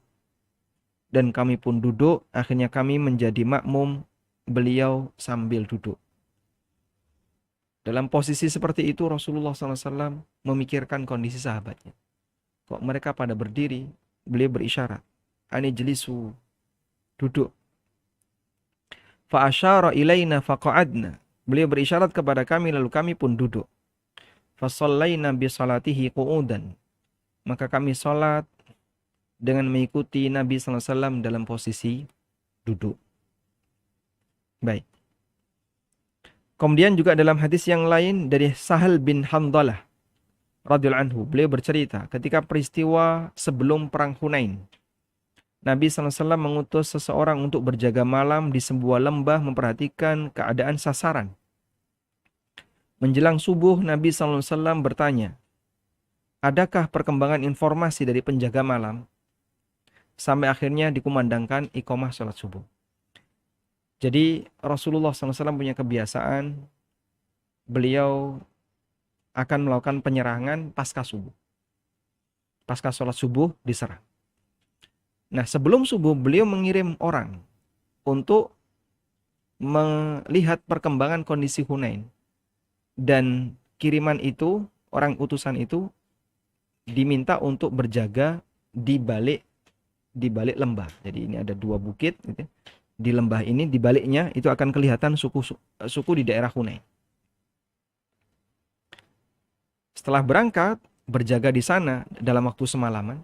Speaker 1: Dan kami pun duduk, akhirnya kami menjadi makmum beliau sambil duduk. Dalam posisi seperti itu Rasulullah SAW memikirkan kondisi sahabatnya. Kok mereka pada berdiri, beliau berisyarat. Ani jelisu, duduk. Fa asyara ilaina faqa'adna. Beliau berisyarat kepada kami lalu kami pun duduk. Fa shallaina bi salatihi qu'udan. Maka kami sholat dengan mengikuti Nabi SAW dalam posisi duduk. Baik. Kemudian juga dalam hadis yang lain dari Sahal bin Handalah radhiyallahu anhu, beliau bercerita ketika peristiwa sebelum perang Hunain. Nabi SAW mengutus seseorang untuk berjaga malam di sebuah lembah memperhatikan keadaan sasaran. Menjelang subuh Nabi SAW bertanya, adakah perkembangan informasi dari penjaga malam? Sampai akhirnya dikumandangkan iqamah sholat subuh. Jadi Rasulullah SAW punya kebiasaan, beliau akan melakukan penyerangan pasca subuh. Pasca sholat subuh diserang. Nah sebelum subuh beliau mengirim orang untuk melihat perkembangan kondisi Hunain. Dan kiriman itu, orang utusan itu, diminta untuk berjaga di balik lembah. Jadi ini ada dua bukit gitu. Di lembah ini di baliknya itu akan kelihatan suku di daerah Hunain. Setelah berangkat berjaga di sana dalam waktu semalaman,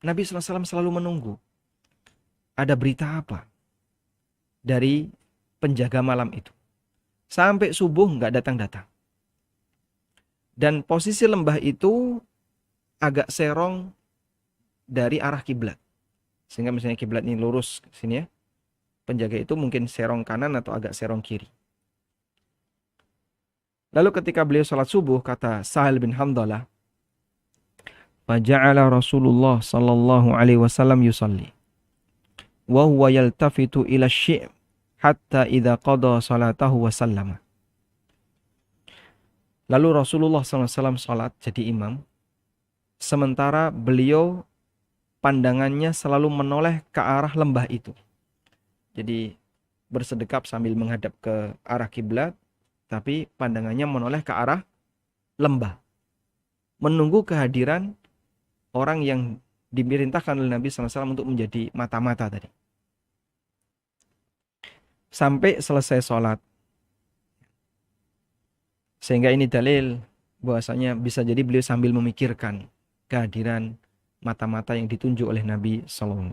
Speaker 1: Nabi SAW selalu menunggu ada berita apa dari penjaga malam itu. Sampai subuh nggak datang-datang. Dan posisi lembah itu agak serong dari arah kiblat. Sehingga misalnya kiblat ini lurus ke sini ya. Penjaga itu mungkin serong kanan atau agak serong kiri. Lalu ketika beliau sholat subuh, kata Sahal bin Hamdalah, faja'ala Rasulullah sallallahu alaihi wasallam yusalli wa huwa yaltafitu ila syi' hatta idza qada salatahu wa sallama. Lalu Rasulullah SAW sholat jadi imam, sementara beliau pandangannya selalu menoleh ke arah lembah itu. Jadi bersedekap sambil menghadap ke arah kiblat, tapi pandangannya menoleh ke arah lembah. Menunggu kehadiran orang yang diperintahkan oleh Nabi SAW untuk menjadi mata-mata tadi. Sampai selesai sholat. Sehingga ini dalil bahwasanya bisa jadi beliau sambil memikirkan kehadiran mata-mata yang ditunjuk oleh Nabi SAW.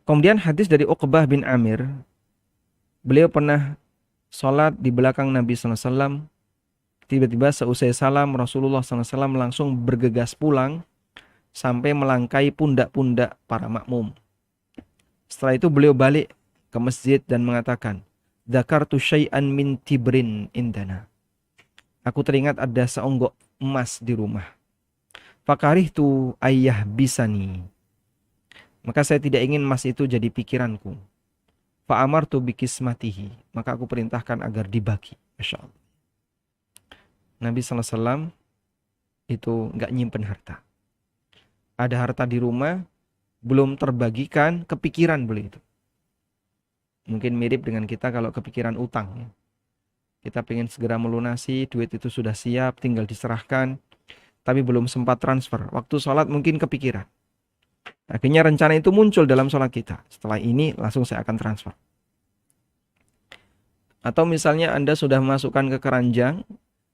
Speaker 1: Kemudian hadis dari Uqbah bin Amir, beliau pernah sholat di belakang Nabi SAW. Tiba-tiba seusai salam, Rasulullah SAW langsung bergegas pulang sampai melangkai pundak-pundak para makmum. Setelah itu beliau balik ke masjid dan mengatakan, "Dzakartu syai'an min tibrin indana." Aku teringat ada seonggok emas di rumah. Fakarihtu ayyah bisani. Maka saya tidak ingin emas itu jadi pikiranku. Fa'amartu bikismatihi. Maka aku perintahkan agar dibagi. Masya Allah. Nabi SAW itu nggak nyimpen harta. Ada harta di rumah, belum terbagikan, kepikiran beli itu. Mungkin mirip dengan kita kalau kepikiran utang. Ya. Kita pengen segera melunasi, duit itu sudah siap, tinggal diserahkan. Tapi belum sempat transfer. Waktu sholat mungkin kepikiran. Akhirnya rencana itu muncul dalam sholat kita. Setelah ini langsung saya akan transfer. Atau misalnya Anda sudah memasukkan ke keranjang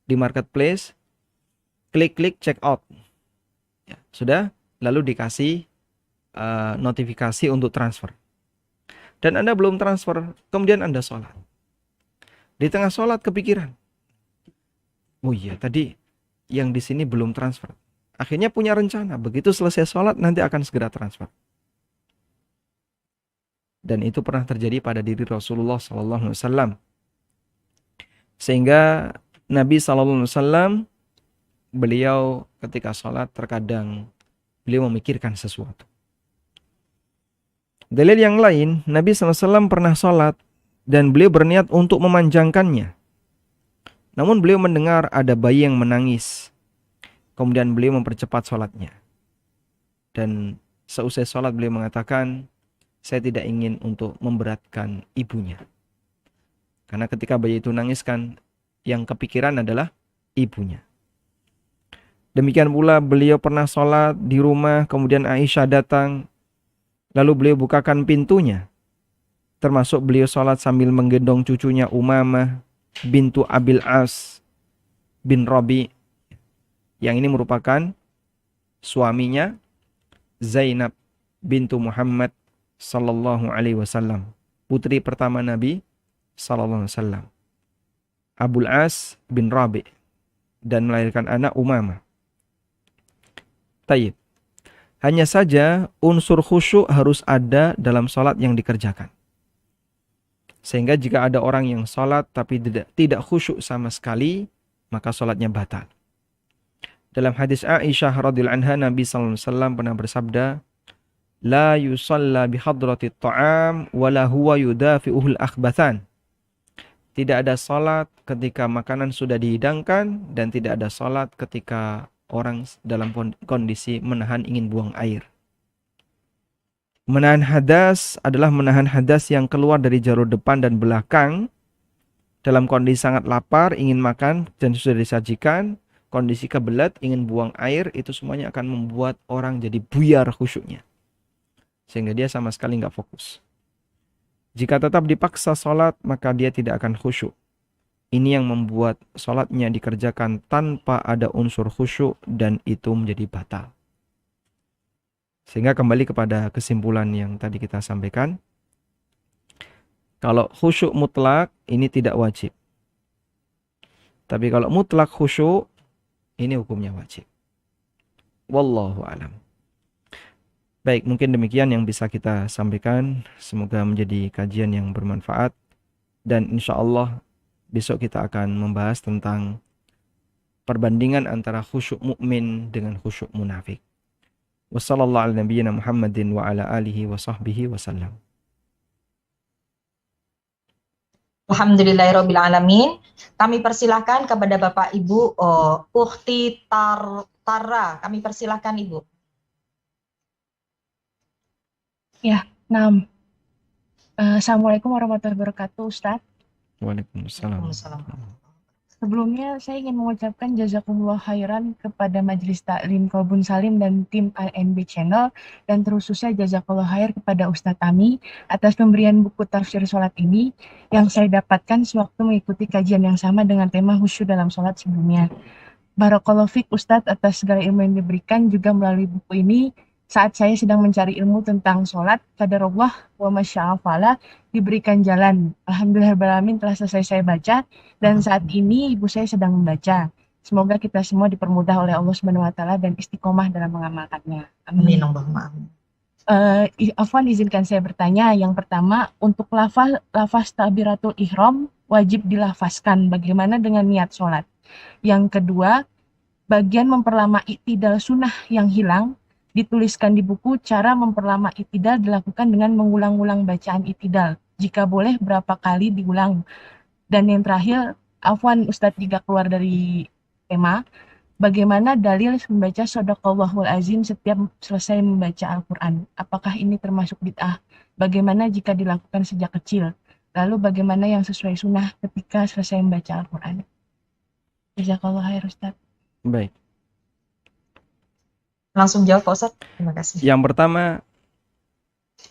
Speaker 1: di marketplace, klik-klik check out. Ya, sudah, lalu dikasih notifikasi untuk transfer. Dan Anda belum transfer, kemudian Anda sholat. Di tengah sholat kepikiran. Oh iya, tadi yang di sini belum transfer. Akhirnya punya rencana, begitu selesai sholat nanti akan segera transfer. Dan itu pernah terjadi pada diri Rasulullah SAW. Sehingga Nabi SAW, beliau ketika sholat terkadang beliau memikirkan sesuatu. Dalil yang lain, Nabi SAW pernah sholat dan beliau berniat untuk memanjangkannya. Namun beliau mendengar ada bayi yang menangis. Kemudian beliau mempercepat sholatnya. Dan seusai sholat beliau mengatakan, saya tidak ingin untuk memberatkan ibunya. Karena ketika bayi itu nangis kan, yang kepikiran adalah ibunya. Demikian pula beliau pernah sholat di rumah, kemudian Aisyah datang. Lalu beliau bukakan pintunya. Termasuk beliau sholat sambil menggendong cucunya Umamah bintu Abil As bin Rabi. Yang ini merupakan suaminya Zainab bintu Muhammad sallallahu alaihi wasallam, putri pertama Nabi sallallahu alaihi wasallam. Abul As bin Rabi, dan melahirkan anak Umamah. Tayyib. Hanya saja unsur khusyuk harus ada dalam salat yang dikerjakan. Sehingga jika ada orang yang salat tapi tidak khusyuk sama sekali, maka salatnya batal. Dalam hadis Aisyah radhiyallahu anha, Nabi sallallahu alaihi wasallam pernah bersabda, "La yusalla bihadratit ta'am wala huwa yudafi'uhul akhbathan." Tidak ada salat ketika makanan sudah dihidangkan, dan tidak ada salat ketika orang dalam kondisi menahan ingin buang air. Menahan hadas adalah menahan hadas yang keluar dari jalur depan dan belakang dalam kondisi sangat lapar, ingin makan dan sudah disajikan, kondisi kebelet, ingin buang air, itu semuanya akan membuat orang jadi buyar khusyuknya. Sehingga dia sama sekali nggak fokus. Jika tetap dipaksa sholat, maka dia tidak akan khusyuk. Ini yang membuat sholatnya dikerjakan tanpa ada unsur khusyuk dan itu menjadi batal. Sehingga kembali kepada kesimpulan yang tadi kita sampaikan. Kalau khusyuk mutlak, ini tidak wajib. Tapi kalau mutlak khusyuk, ini hukumnya wajib. Wallahu a'lam. Baik, mungkin demikian yang bisa kita sampaikan. Semoga menjadi kajian yang bermanfaat. Dan insya Allah besok kita akan membahas tentang perbandingan antara khusyuk mukmin dengan khusyuk munafik. Wassallallahu ala nabiyyina Muhammadin wa ala alihi wa sahbihi wasallam.
Speaker 3: Alhamdulillahirabbil alamin. Kami persilahkan kepada Bapak Ibu Ukhti Tara. Kami persilahkan Ibu.
Speaker 4: Ya, 6. Assalamualaikum warahmatullahi wabarakatuh, Ustadz.
Speaker 1: Waalaikumsalam.
Speaker 4: Sebelumnya saya ingin mengucapkan jazakumullah khairan kepada Majelis Taklim Qalbun Salim dan tim ANB Channel, dan terkhususnya jazakallah khair kepada Ustadz Ami atas pemberian buku tafsir sholat ini yang saya dapatkan sewaktu mengikuti kajian yang sama dengan tema khusyuk dalam sholat sebelumnya. Barakallahu fiik Ustadz atas segala ilmu yang diberikan, juga melalui buku ini Saat saya sedang mencari ilmu tentang sholat, qadarullah wa masya'afala, diberikan jalan. Alhamdulillahirrahmanirrahim telah selesai saya baca, dan saat ini ibu saya sedang membaca. Semoga kita semua dipermudah oleh Allah Subhanahu wa Ta'ala dan istiqomah dalam mengamalkannya.
Speaker 3: Amin
Speaker 4: Amin.
Speaker 3: Allahumma amin.
Speaker 4: Afwan, izinkan saya bertanya. Yang pertama, untuk lafaz takbiratul ihram wajib dilafazkan. Bagaimana dengan niat sholat? Yang kedua, bagian memperlama iktidal sunnah yang hilang dituliskan di buku. Cara memperlama iktidal dilakukan dengan mengulang-ulang bacaan iktidal. Jika boleh, berapa kali diulang? Dan yang terakhir, Afwan Ustadz, jika keluar dari tema, bagaimana dalil membaca Shadaqallahul Azim setiap selesai membaca Al-Quran? Apakah ini termasuk bid'ah? Bagaimana jika dilakukan sejak kecil? Lalu bagaimana yang sesuai sunnah ketika selesai membaca Al-Quran? Jazakallah khair Ustadz.
Speaker 1: Baik.
Speaker 3: Langsung jawab Pak Ustadz. Terima kasih.
Speaker 1: Yang pertama,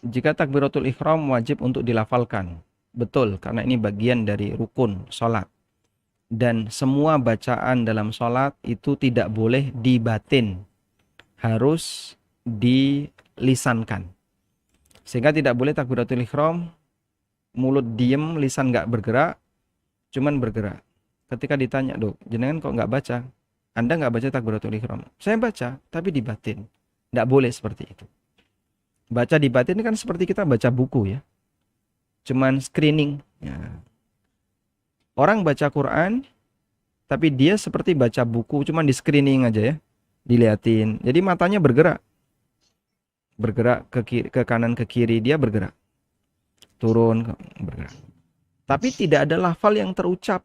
Speaker 1: jika takbiratul ihram wajib untuk dilafalkan. Betul, karena ini bagian dari rukun sholat. Dan semua bacaan dalam sholat itu tidak boleh dibatin. Harus dilisankan. Sehingga tidak boleh takbiratul ihram, mulut diem, lisan nggak bergerak, cuman bergerak. Ketika ditanya, "Dok, jenengan kok nggak baca? Anda nggak baca takbiratul ihram?" "Saya baca, tapi dibatin." Nggak boleh seperti itu. Baca dibatin kan seperti kita baca buku ya. Cuman screening. Ya. Orang baca Quran, tapi dia seperti baca buku, cuman di screening aja ya. Diliatin. Jadi matanya bergerak. Bergerak ke kanan ke kiri, dia bergerak. Turun, bergerak. Tapi tidak ada lafal yang terucap.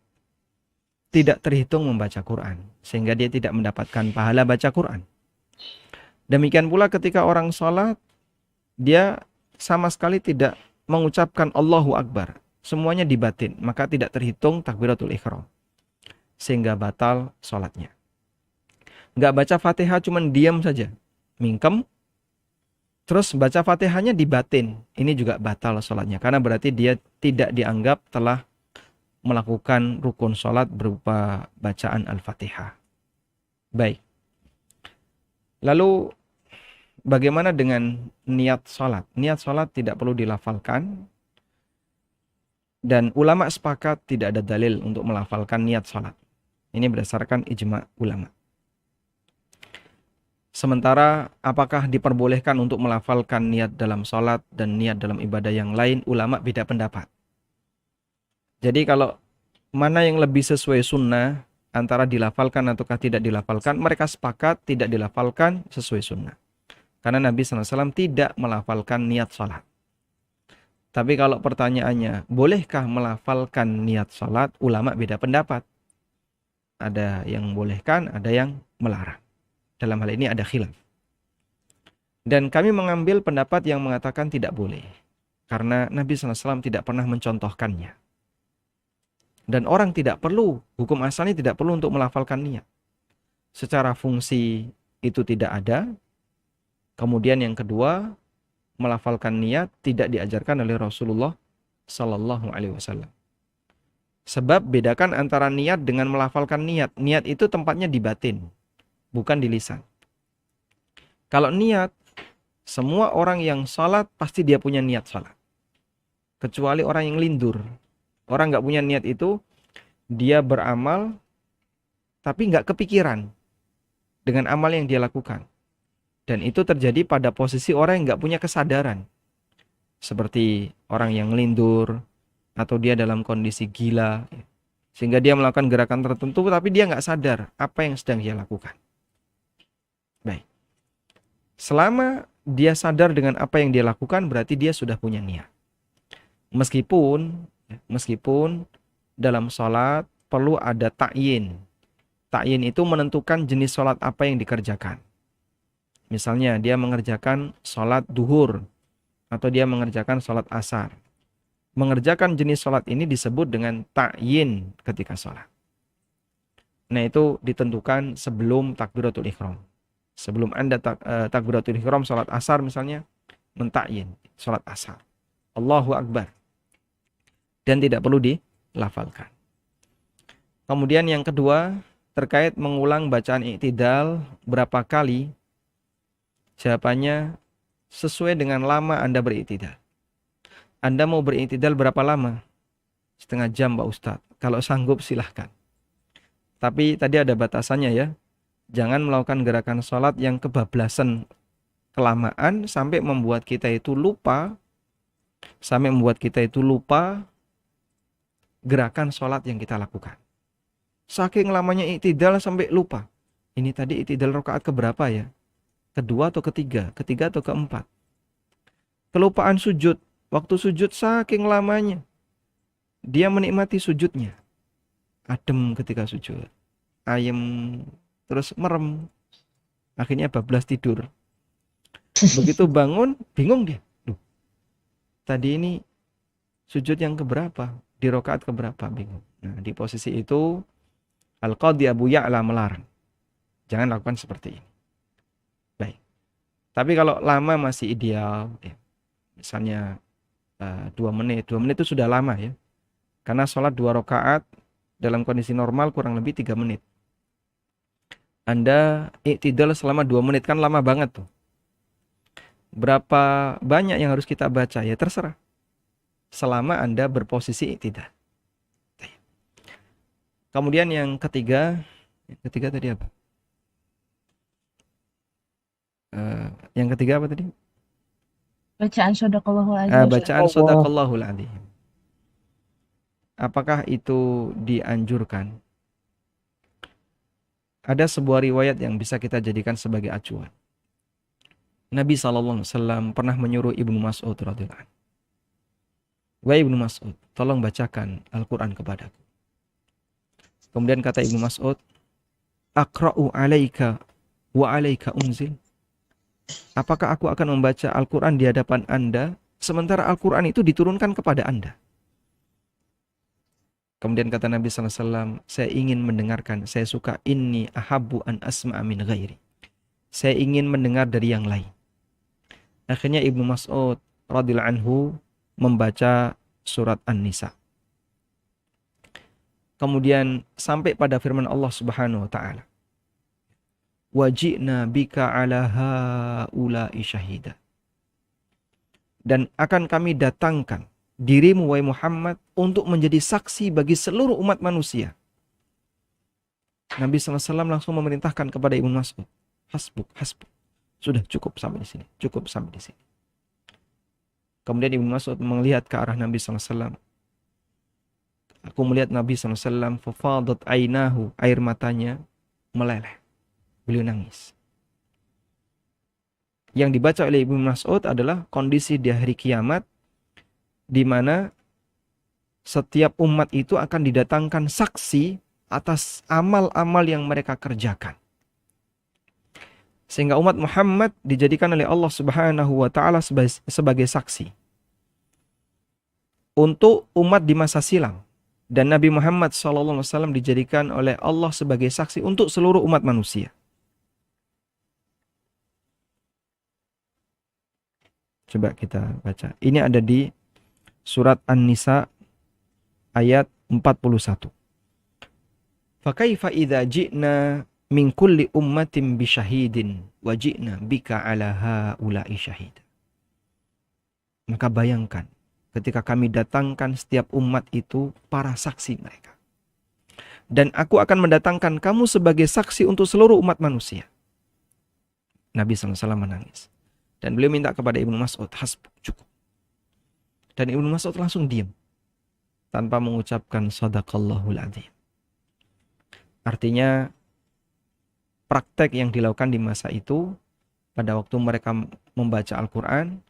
Speaker 1: Tidak terhitung membaca Quran. Sehingga dia tidak mendapatkan pahala baca Quran. Demikian pula ketika orang sholat, dia sama sekali tidak mengucapkan Allahu Akbar. Semuanya dibatin, maka tidak terhitung takbiratul ihram. Sehingga batal sholatnya. Nggak baca Fatihah, cuman diam saja. Mingkem. Terus baca Fatihahnya dibatin. Ini juga batal sholatnya. Karena berarti dia tidak dianggap telah melakukan rukun sholat berupa bacaan Al-Fatihah. Baik. Lalu bagaimana dengan niat sholat? Niat sholat tidak perlu dilafalkan. Dan ulama sepakat tidak ada dalil untuk melafalkan niat sholat. Ini berdasarkan ijma' ulama. Sementara apakah diperbolehkan untuk melafalkan niat dalam sholat dan niat dalam ibadah yang lain, ulama beda pendapat. Jadi kalau mana yang lebih sesuai sunnah antara dilafalkan ataukah tidak dilafalkan, mereka sepakat tidak dilafalkan sesuai sunnah. Karena Nabi SAW tidak melafalkan niat sholat. Tapi kalau pertanyaannya, bolehkah melafalkan niat sholat? Ulama beda pendapat. Ada yang bolehkan, ada yang melarang. Dalam hal ini ada khilaf. Dan kami mengambil pendapat yang mengatakan tidak boleh. Karena Nabi SAW tidak pernah mencontohkannya. Dan orang tidak perlu, hukum asalnya tidak perlu untuk melafalkan niat. Secara fungsi itu tidak ada. Kemudian yang kedua, melafalkan niat tidak diajarkan oleh Rasulullah Sallallahu Alaihi Wasallam. Sebab bedakan antara niat dengan melafalkan niat. Niat itu tempatnya di batin, bukan di lisan. Kalau niat, semua orang yang sholat pasti dia punya niat sholat. Kecuali orang yang lindur. Orang nggak punya niat itu, dia beramal, tapi nggak kepikiran dengan amal yang dia lakukan. Dan itu terjadi pada posisi orang yang nggak punya kesadaran. Seperti orang yang lindur, atau dia dalam kondisi gila. Sehingga dia melakukan gerakan tertentu, tapi dia nggak sadar apa yang sedang dia lakukan. Baik. Selama dia sadar dengan apa yang dia lakukan, berarti dia sudah punya niat. Meskipun dalam sholat perlu ada ta'yin. Ta'yin itu menentukan jenis sholat apa yang dikerjakan. Misalnya dia mengerjakan sholat duhur atau dia mengerjakan sholat asar. Mengerjakan jenis sholat ini disebut dengan ta'yin ketika sholat. Nah itu ditentukan sebelum takbiratul ihram. Sebelum Anda takbiratul ihram sholat asar misalnya, mentakyin sholat asar. Allahu Akbar. Dan tidak perlu dilafalkan. Kemudian yang kedua, terkait mengulang bacaan i'tidal berapa kali. Jawabannya sesuai dengan lama Anda beriktidal. Anda mau beriktidal berapa lama? Setengah jam Pak Ustadz. Kalau sanggup silahkan. Tapi tadi ada batasannya ya. Jangan melakukan gerakan sholat yang kebablasan kelamaan sampai membuat kita itu lupa. Gerakan sholat yang kita lakukan. Saking lamanya iktidal sampai lupa. Ini tadi iktidal rakaat keberapa ya? Kedua atau ketiga? Ketiga atau keempat? Kelupaan sujud. Waktu sujud saking lamanya. Dia menikmati sujudnya. Adem ketika sujud. Ayem. Terus merem. Akhirnya bablas tidur. Begitu bangun, bingung dia. Duh, tadi ini sujud yang keberapa? Di rakaat keberapa? Bingung. Nah, di posisi itu Al-Qadhi Abu Ya'la melarang. Jangan lakukan seperti ini. Baik. Tapi kalau lama masih ideal, ya, misalnya 2 menit. 2 menit itu sudah lama ya. Karena sholat 2 rakaat dalam kondisi normal kurang lebih 3 menit. Anda iktidal selama 2 menit, kan lama banget tuh. Berapa banyak yang harus kita baca? Ya terserah. Selama Anda berposisi iktidal. Kemudian yang ketiga tadi apa? Yang ketiga apa tadi?
Speaker 4: Bacaan shadaqallahul azim.
Speaker 1: Bacaan shadaqallahul azim. Apakah itu dianjurkan? Ada sebuah riwayat yang bisa kita jadikan sebagai acuan. Nabi SAW pernah menyuruh Ibnu Mas'ud radhiyallahu anhu. Wahai Ibnu Mas'ud, tolong bacakan Al-Quran kepadaku. Kemudian kata Ibnu Mas'ud, Aqra'u alaika wa alaika unzil. Apakah aku akan membaca Al-Quran di hadapan Anda, sementara Al-Quran itu diturunkan kepada Anda? Kemudian kata Nabi SAW, saya ingin mendengarkan, saya suka inni ahabbu an asma'a min ghairi. Saya ingin mendengar dari yang lain. Akhirnya Ibnu Mas'ud radhiyallahu anhu membaca surat An-Nisa. Kemudian sampai pada firman Allah Subhanahu wa taala. Waji'na bika ala haula'i syahida. Dan akan kami datangkan dirimu wahai Muhammad untuk menjadi saksi bagi seluruh umat manusia. Nabi SAW langsung memerintahkan kepada Ibnu Mas'ud, hasbuk. Sudah cukup sampai di sini. Kemudian Ibnu Mas'ud melihat ke arah Nabi SAW. Aku melihat Nabi SAW, fafadat ainahu, air matanya meleleh. Beliau nangis. Yang dibaca oleh Ibnu Mas'ud adalah kondisi di hari kiamat, di mana setiap umat itu akan didatangkan saksi atas amal-amal yang mereka kerjakan. Sehingga umat Muhammad dijadikan oleh Allah Subhanahu wa taala sebagai saksi untuk umat di masa silam, dan Nabi Muhammad SAW dijadikan oleh Allah sebagai saksi untuk seluruh umat manusia. Coba kita baca. Ini ada di surat An-Nisa ayat 41. Fakaifa idza ji'na min kulli ummatin bi syahidin wa ji'na bika ala haula'i syahida. Maka bayangkan ketika kami datangkan setiap umat itu para saksi mereka. Dan aku akan mendatangkan kamu sebagai saksi untuk seluruh umat manusia. Nabi SAW menangis. Dan beliau minta kepada Ibnu Mas'ud, hasbuk, cukup. Dan Ibnu Mas'ud langsung diam tanpa mengucapkan shadaqallahul azim. Artinya praktek yang dilakukan di masa itu, pada waktu mereka membaca Al-Quran,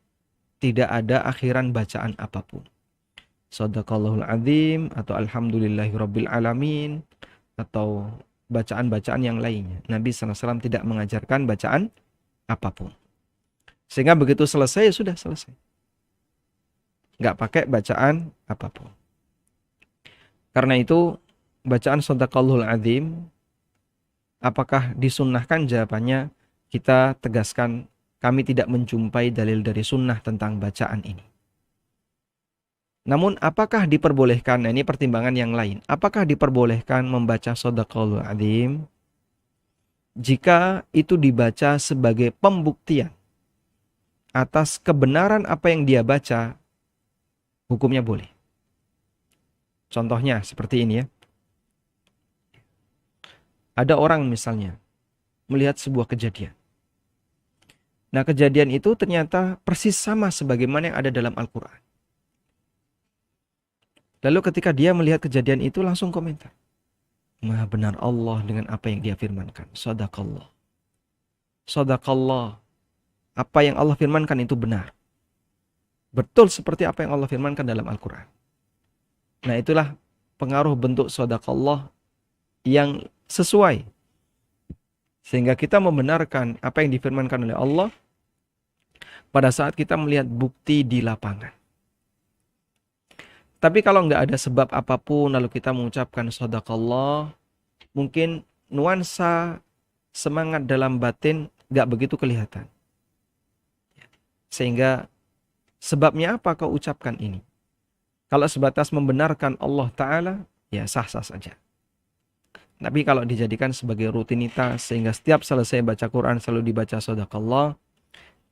Speaker 1: tidak ada akhiran bacaan apapun. Shadaqallahul azim atau alhamdulillahirabbil alamin atau bacaan-bacaan yang lainnya. Nabi SAW tidak mengajarkan bacaan apapun. Sehingga begitu selesai, sudah selesai. Nggak pakai bacaan apapun. Karena itu, bacaan shadaqallahul azim, apakah disunnahkan? Jawabannya, kita tegaskan, kami tidak menjumpai dalil dari sunnah tentang bacaan ini. Namun, apakah diperbolehkan? Nah, ini pertimbangan yang lain. Apakah diperbolehkan membaca shadaqallahul azim jika itu dibaca sebagai pembuktian atas kebenaran apa yang dia baca, hukumnya boleh. Contohnya seperti ini ya. Ada orang misalnya melihat sebuah kejadian. Nah, kejadian itu ternyata persis sama sebagaimana yang ada dalam Al-Quran. Lalu ketika dia melihat kejadian itu langsung komentar. Maha benar Allah dengan apa yang dia firmankan. Sadaqallah. Sadaqallah. Apa yang Allah firmankan itu benar. Betul seperti apa yang Allah firmankan dalam Al-Quran. Nah, itulah pengaruh bentuk sadaqallah yang sesuai. Sehingga kita membenarkan apa yang difirmankan oleh Allah pada saat kita melihat bukti di lapangan. Tapi kalau nggak ada sebab apapun lalu kita mengucapkan sadaqallah, mungkin nuansa semangat dalam batin nggak begitu kelihatan. Sehingga sebabnya apa kau ucapkan ini? Kalau sebatas membenarkan Allah Ta'ala, ya sah-sah saja. Tapi kalau dijadikan sebagai rutinitas sehingga setiap selesai baca Quran selalu dibaca sadaqallah,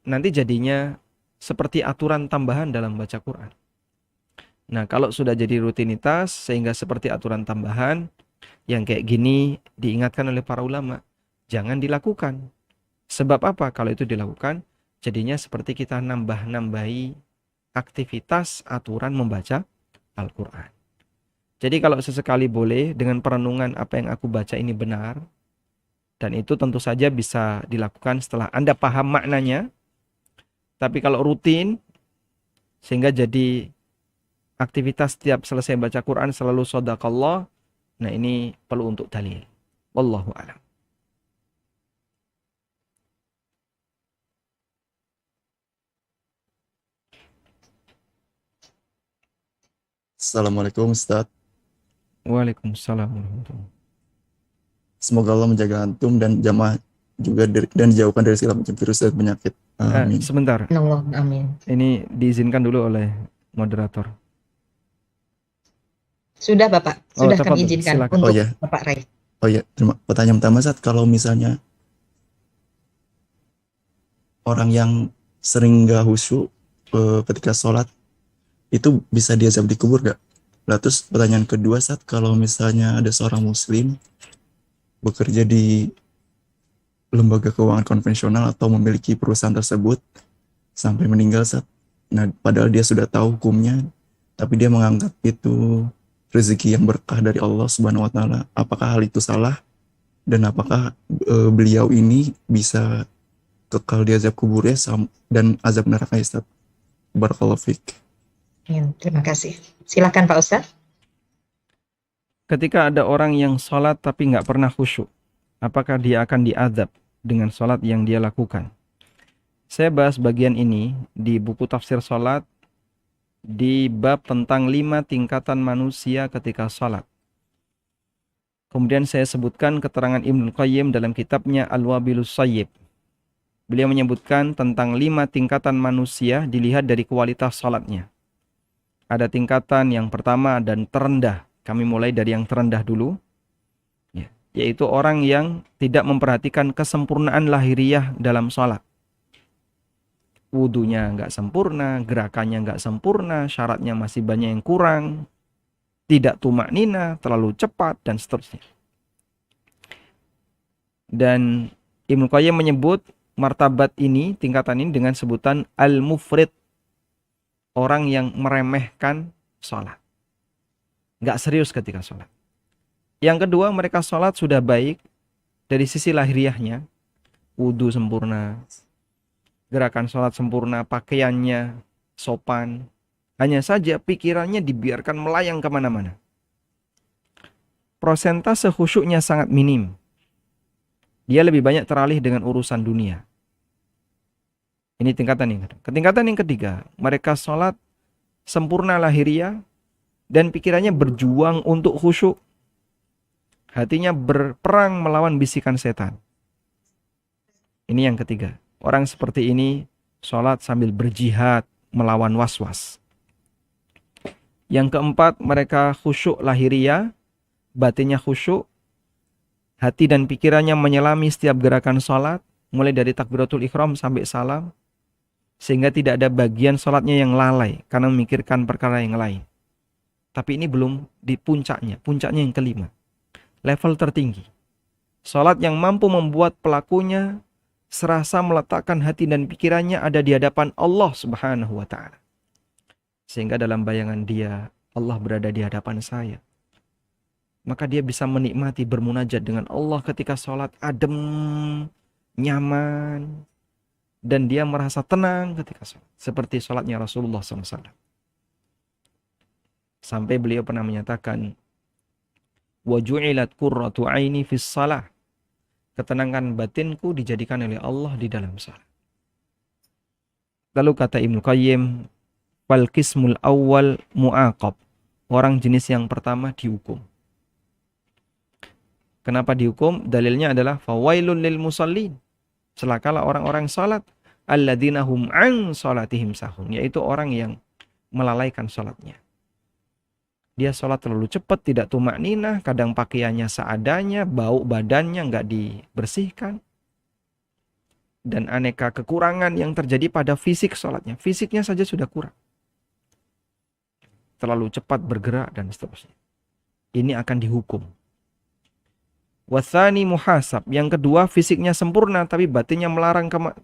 Speaker 1: nanti jadinya seperti aturan tambahan dalam baca Quran. Nah, kalau sudah jadi rutinitas sehingga seperti aturan tambahan, yang kayak gini diingatkan oleh para ulama, jangan dilakukan. Sebab apa? Kalau itu dilakukan, jadinya seperti kita nambah-nambahi aktivitas aturan membaca Al-Quran. Jadi kalau sesekali boleh dengan perenungan apa yang aku baca ini benar, dan itu tentu saja bisa dilakukan setelah Anda paham maknanya. Tapi kalau rutin, sehingga jadi aktivitas setiap selesai baca Quran selalu sadaqallah, nah ini perlu untuk dalil. Wallahu a'lam.
Speaker 5: Assalamualaikum Ustaz.
Speaker 1: Waalaikumsalam warahmatullahi.
Speaker 5: Semoga Allah menjaga antum dan jamaah juga dan dijauhkan dari segala macam virus dan penyakit. Amin.
Speaker 1: Sebentar,
Speaker 3: Allah, amin.
Speaker 1: ini diizinkan dulu oleh moderator.
Speaker 3: Sudah Bapak, sudah kami
Speaker 1: tafadhol,
Speaker 3: izinkan
Speaker 1: silakan.
Speaker 3: untuk
Speaker 5: Oh ya,
Speaker 3: Bapak Rai.
Speaker 5: pertanyaan pertama Ustaz, kalau misalnya orang yang sering gak khusyuk ketika sholat, itu bisa diazab dikubur gak? Lah terus pertanyaan kedua Ustaz, kalau misalnya ada seorang muslim bekerja di lembaga keuangan konvensional atau memiliki perusahaan tersebut sampai meninggal Ustaz. Nah, padahal dia sudah tahu hukumnya, tapi dia menganggap itu rezeki yang berkah dari Allah Subhanahu wa taala. Apakah hal itu salah? Dan apakah beliau ini bisa kekal di azab kuburnya dan azab neraka Ustaz? Barakallahu fiik.
Speaker 3: Terima kasih. Silakan Pak Ustadz.
Speaker 1: Ketika ada orang yang sholat tapi nggak pernah khusyuk, apakah dia akan diazab dengan sholat yang dia lakukan? Saya bahas bagian ini di buku tafsir sholat di bab tentang 5 tingkatan manusia ketika sholat. Kemudian saya sebutkan keterangan Ibnu Qayyim dalam kitabnya Al-Wabilus Shayyib. Beliau menyebutkan tentang 5 tingkatan manusia dilihat dari kualitas sholatnya. Ada tingkatan yang pertama dan terendah. Kami mulai dari yang terendah dulu. Yaitu orang yang tidak memperhatikan kesempurnaan lahiriah dalam sholat. Wudunya nggak sempurna, gerakannya nggak sempurna, syaratnya masih banyak yang kurang, tidak tumaknina, terlalu cepat, dan seterusnya. Dan Ibnu Qayyim menyebut martabat ini, tingkatan ini dengan sebutan al-mufrid, orang yang meremehkan sholat, nggak serius ketika sholat. Yang kedua, mereka sholat sudah baik dari sisi lahiriahnya, wudu sempurna, gerakan sholat sempurna, pakaiannya sopan. Hanya saja pikirannya dibiarkan melayang kemana-mana. Persentase khusyuknya sangat minim. Dia lebih banyak teralih dengan urusan dunia. Ini tingkatan yang kedua. Tingkatan yang ketiga, mereka sholat sempurna lahiriah dan pikirannya berjuang untuk khusyuk. Hatinya berperang melawan bisikan setan. Ini yang ketiga. Orang seperti ini sholat sambil berjihad melawan was-was. Yang keempat, mereka khusyuk lahiriah, batinnya khusyuk, hati dan pikirannya menyelami setiap gerakan sholat, mulai dari takbiratul ihram sampai salam. sehingga tidak ada bagian sholatnya yang lalai karena memikirkan perkara yang lain. Tapi ini belum di puncaknya yang kelima, level tertinggi. Sholat yang mampu membuat pelakunya serasa meletakkan hati dan pikirannya ada di hadapan Allah Subhanahu wa Ta'ala, sehingga dalam bayangan dia, Allah berada di hadapan saya. Maka dia bisa menikmati bermunajat dengan Allah ketika sholat, adem, nyaman, dan dia merasa tenang ketika sholat. Seperti sholatnya Rasulullah SAW. Sampai beliau pernah menyatakan, wa ju'ilat qurratu aini fis shalah. Ketenangan batinku dijadikan oleh Allah di dalam salat. Lalu kata Ibnu Qayyim, fal qismul awwal mu'aqab. Orang jenis yang pertama dihukum. Kenapa dihukum? Dalilnya adalah fawailun lil musallin. Celakalah orang-orang salat alladzina hum an salatihim sahun, yaitu orang yang melalaikan salatnya. Dia sholat terlalu cepat, tidak tumakninah, kadang pakaiannya seadanya, bau badannya nggak dibersihkan. Dan aneka kekurangan yang terjadi pada fisik sholatnya. Fisiknya saja sudah kurang. Terlalu cepat bergerak dan seterusnya. Ini akan dihukum. Wathani muhasab. Yang kedua, fisiknya sempurna, tapi batinnya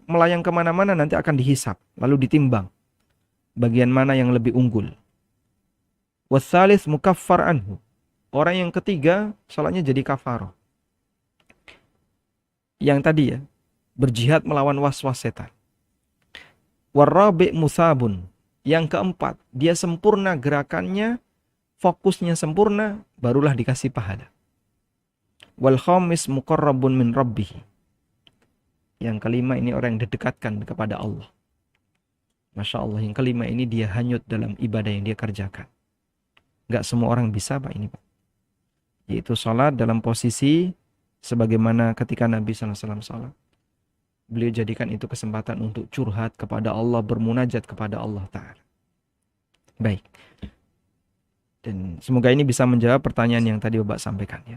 Speaker 1: melayang kemana-mana, nanti akan dihisap. Lalu ditimbang. Bagian mana yang lebih unggul. Wasalis mukaffar anhu. Orang yang ketiga, salatnya jadi kafaroh. Yang tadi ya, berjihad melawan was-was setan. Warabi' musabun. Yang keempat, dia sempurna gerakannya, fokusnya sempurna, barulah dikasih pahala. Wal khamis muqarrabun min rabbih. Yang kelima, ini orang yang didekatkan kepada Allah. Masya Allah, yang kelima ini dia hanyut dalam ibadah yang dia kerjakan. Gak semua orang bisa Pak ini Pak. Yaitu sholat dalam posisi sebagaimana ketika Nabi SAW sholat. Beliau jadikan itu kesempatan untuk curhat kepada Allah, bermunajat kepada Allah Ta'ala. Baik. Dan semoga ini bisa menjawab pertanyaan yang tadi Bapak sampaikan ya.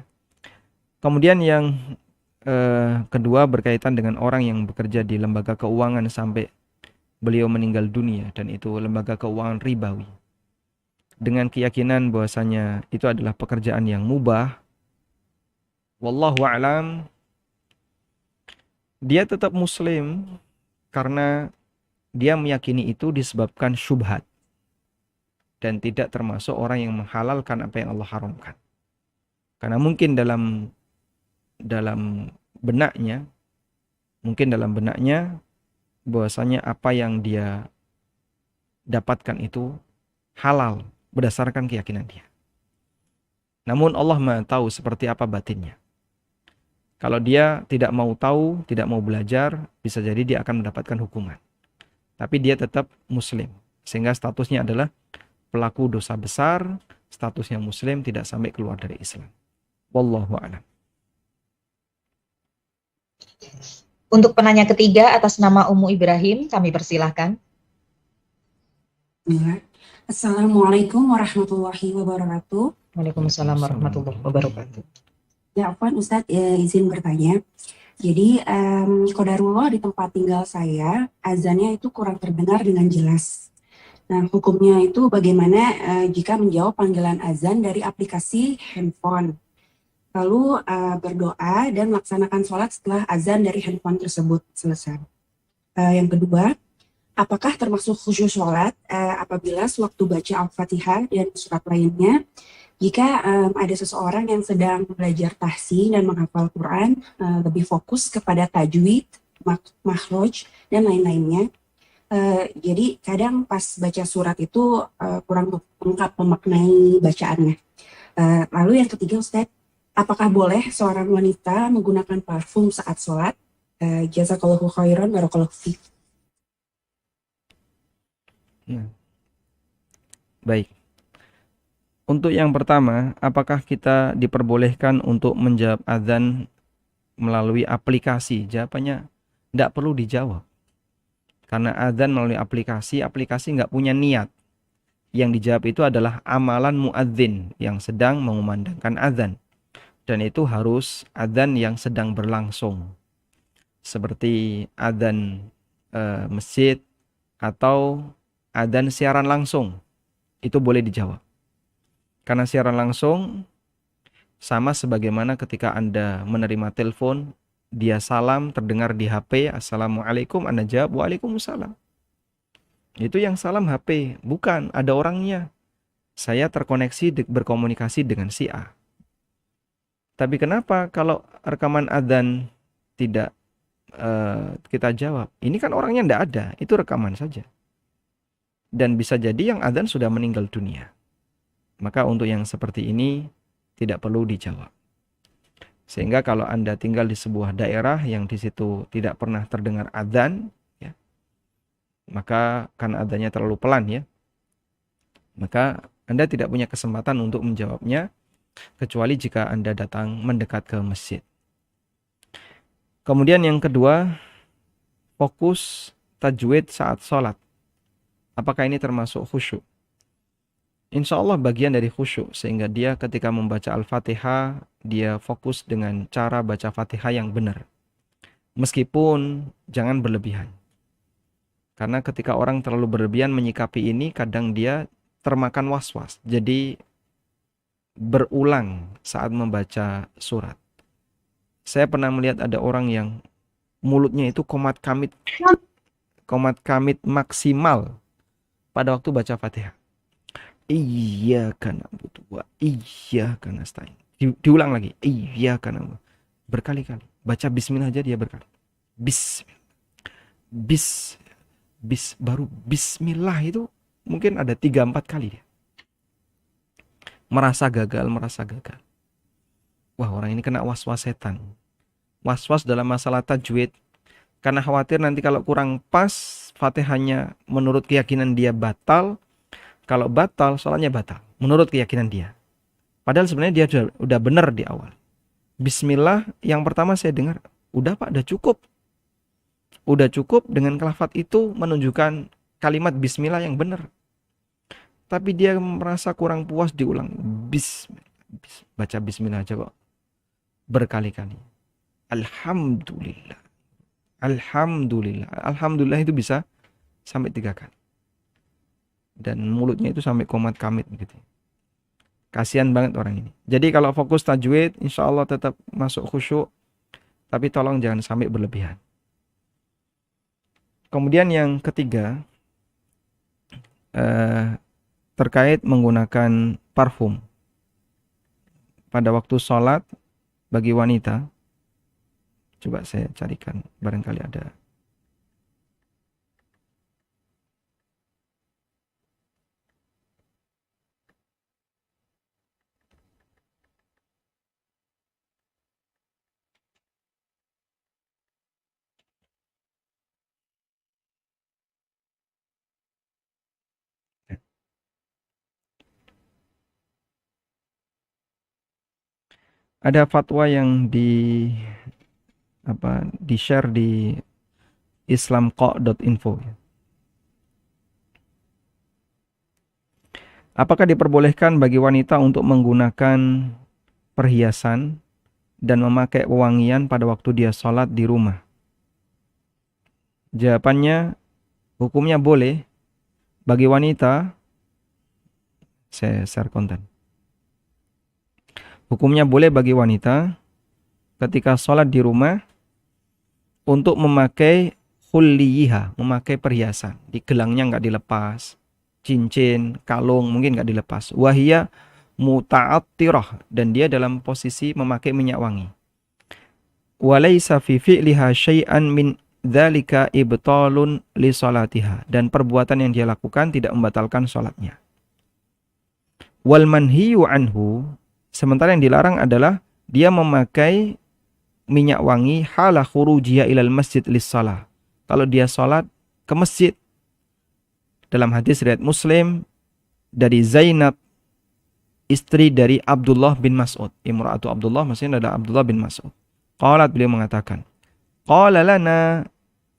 Speaker 1: Kemudian yang kedua berkaitan dengan orang yang bekerja di lembaga keuangan sampai beliau meninggal dunia, dan itu lembaga keuangan ribawi. Dengan keyakinan bahwasanya itu adalah pekerjaan yang mubah, wallahu a'lam, dia tetap muslim karena dia meyakini itu disebabkan syubhat dan tidak termasuk orang yang menghalalkan apa yang Allah haramkan. Karena mungkin dalam benaknya bahwasanya apa yang dia dapatkan itu halal berdasarkan keyakinan dia. Namun Allah Maha tahu seperti apa batinnya. Kalau dia tidak mau tahu, tidak mau belajar, bisa jadi dia akan mendapatkan hukuman. Tapi dia tetap muslim, sehingga statusnya adalah pelaku dosa besar, statusnya muslim, tidak sampai keluar dari Islam. Wallahu a'lam.
Speaker 3: Untuk penanya ketiga atas nama Ummu Ibrahim, kami persilahkan.
Speaker 6: Assalamualaikum warahmatullahi wabarakatuh.
Speaker 3: Waalaikumsalam warahmatullahi wabarakatuh.
Speaker 6: Ya, Afwan Ustadz, izin bertanya. Jadi, qadarullah di tempat tinggal saya, azannya itu kurang terdengar dengan jelas. Nah, hukumnya itu bagaimana jika menjawab panggilan azan dari aplikasi handphone? Lalu berdoa dan melaksanakan sholat setelah azan dari handphone tersebut selesai. Yang kedua, apakah termasuk khusyuk sholat apabila sewaktu baca Al-Fatihah dan surat lainnya, jika ada seseorang yang sedang belajar tahsin dan menghafal Quran, lebih fokus kepada tajwid, makhraj, dan lain-lainnya. Jadi kadang pas baca surat itu kurang lengkap memaknai bacaannya. Lalu yang ketiga Ustaz, apakah boleh seorang wanita menggunakan parfum saat sholat? Jazakallahu khairan, barakallahu fiik.
Speaker 1: Baik. Untuk yang pertama, apakah kita diperbolehkan untuk menjawab azan melalui aplikasi? Jawabannya tidak perlu dijawab. Karena azan melalui aplikasi nggak punya niat. Yang dijawab itu adalah amalan muadzin yang sedang mengumandangkan azan. Dan itu harus azan yang sedang berlangsung. Seperti azan masjid, atau adzan siaran langsung, itu boleh dijawab. Karena siaran langsung sama sebagaimana ketika Anda menerima telepon, dia salam terdengar di HP, Assalamualaikum, Anda jawab Waalaikumsalam. Itu yang salam HP, bukan ada orangnya. Saya terkoneksi berkomunikasi dengan si A. Tapi kenapa kalau rekaman adzan tidak kita jawab? Ini kan orangnya tidak ada, itu rekaman saja. Dan bisa jadi yang adzan sudah meninggal dunia. Maka untuk yang seperti ini tidak perlu dijawab. Sehingga kalau Anda tinggal di sebuah daerah yang di situ tidak pernah terdengar adzan, ya, maka karena adzannya terlalu pelan ya, maka Anda tidak punya kesempatan untuk menjawabnya, kecuali jika Anda datang mendekat ke masjid. Kemudian yang kedua, fokus tajwid saat sholat. Apakah ini termasuk khusyuk? Insya Allah bagian dari khusyuk, sehingga dia ketika membaca Al-Fatihah, dia fokus dengan cara baca Fatihah yang benar. Meskipun jangan berlebihan. Karena ketika orang terlalu berlebihan menyikapi ini, kadang dia termakan was-was. Jadi berulang saat membaca surat. Saya pernah melihat ada orang yang mulutnya itu komat kamit maksimal pada waktu baca Fatihah. Iyyaka na'budu wa iyyaka nasta'in. Diulang lagi. Iyyaka na'budu. Berkali-kali. Baca bismillah aja dia berkali. Baru bismillah itu mungkin ada 3-4 kali dia. Merasa gagal. Wah, orang ini kena was-was setan. Was-was dalam masalah tajwid. Karena khawatir nanti kalau kurang pas, Fatihahnya menurut keyakinan dia batal. Kalau batal, sholatnya batal. Menurut keyakinan dia. Padahal sebenarnya dia udah benar di awal. Bismillah yang pertama saya dengar. Udah Pak, udah cukup. Udah cukup dengan lafaz itu menunjukkan kalimat bismillah yang benar. Tapi dia merasa kurang puas, diulang. Baca bismillah aja kok. Berkali-kali. Alhamdulillah. Alhamdulillah itu bisa sampai 3 kali. Dan mulutnya itu sampai komat kamit gitu. Kasihan banget orang ini. Jadi kalau fokus tajwid, insya Allah tetap masuk khusyuk. Tapi tolong jangan sampai berlebihan. Kemudian yang ketiga, terkait menggunakan parfum pada waktu sholat bagi wanita. Coba saya carikan, barangkali ada. Ada fatwa yang di-share di islamqa.info. Apakah diperbolehkan bagi wanita untuk menggunakan perhiasan dan memakai wewangian pada waktu dia sholat di rumah? Jawabannya, hukumnya boleh bagi wanita. Saya share konten. Hukumnya boleh bagi wanita ketika sholat di rumah untuk memakai khulliyiha, memakai perhiasan. Di gelangnya nggak dilepas, cincin, kalung mungkin nggak dilepas. Wahia muta'attirah, dan dia dalam posisi memakai minyak wangi. Walaysa fi fi'liha syai'an min dzalika ibtalun li salatiha, dan perbuatan yang dia lakukan tidak membatalkan sholatnya. Wal manhiyu anhu, sementara yang dilarang adalah dia memakai minyak wangi hala khurujiya ilal masjid lis-shalah. Kalau dia sholat ke masjid. Dalam hadis riwayat Muslim dari Zainab, istri dari Abdullah bin Mas'ud. Imra'atu Abdullah maksudnya adalah Abdullah bin Mas'ud. Qalat, beliau mengatakan, qala lana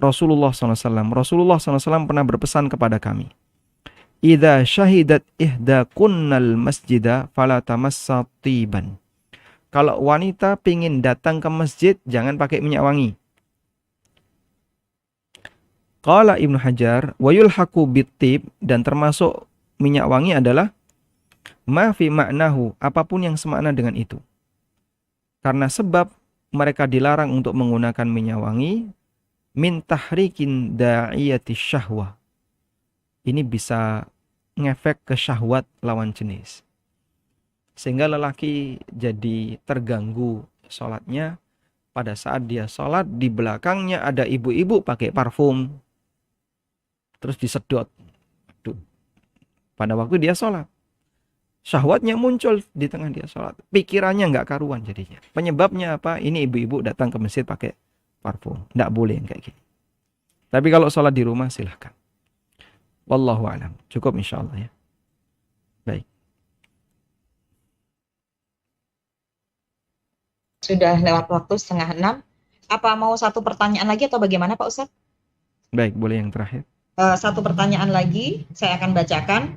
Speaker 1: Rasulullah SAW. Rasulullah SAW pernah berpesan kepada kami. Idza syahidat ihdakunnal masjida fala tamassa tiban. Kalau wanita pingin datang ke masjid, jangan pakai minyak wangi. Qala Ibnu Hajar wa yulhaqu bittib, dan termasuk minyak wangi adalah ma fi ma'nahu, apapun yang semakna dengan itu. Karena sebab mereka dilarang untuk menggunakan minyak wangi min tahrikin da'iyati syahwah. Ini bisa ngefek ke syahwat lawan jenis. Sehingga lelaki jadi terganggu sholatnya pada saat dia sholat, di belakangnya ada ibu-ibu pakai parfum, terus disedot. Aduh. Pada waktu dia sholat, syahwatnya muncul di tengah dia sholat, pikirannya nggak karuan jadinya. Penyebabnya apa? Ini ibu-ibu datang ke masjid pakai parfum. Nggak boleh yang kayak gini. Tapi kalau sholat di rumah silahkan. Wallahu a'lam. Cukup insyaallah ya. Baik.
Speaker 3: Sudah lewat waktu 5:30. Apa mau satu pertanyaan lagi atau bagaimana Pak Ustadz?
Speaker 1: Baik, boleh yang terakhir.
Speaker 3: Satu pertanyaan lagi, saya akan bacakan.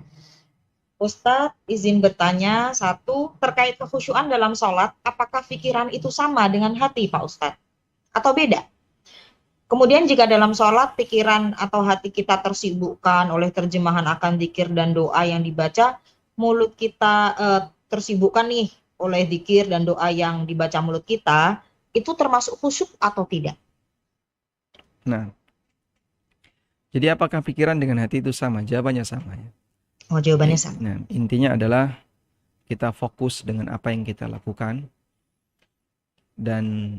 Speaker 3: Ustadz izin bertanya, satu, terkait kekhusyuan dalam sholat, apakah pikiran itu sama dengan hati Pak Ustadz? Atau beda? Kemudian jika dalam sholat pikiran atau hati kita tersibukkan oleh terjemahan akan zikir dan doa yang dibaca, mulut kita tersibukkan nih oleh zikir dan doa yang dibaca mulut kita, itu termasuk khusyuk atau tidak?
Speaker 1: Nah, jadi apakah pikiran dengan hati itu sama? Jawabannya sama ya.
Speaker 3: Oh, jawabannya sama.
Speaker 1: Nah, intinya adalah kita fokus dengan apa yang kita lakukan, dan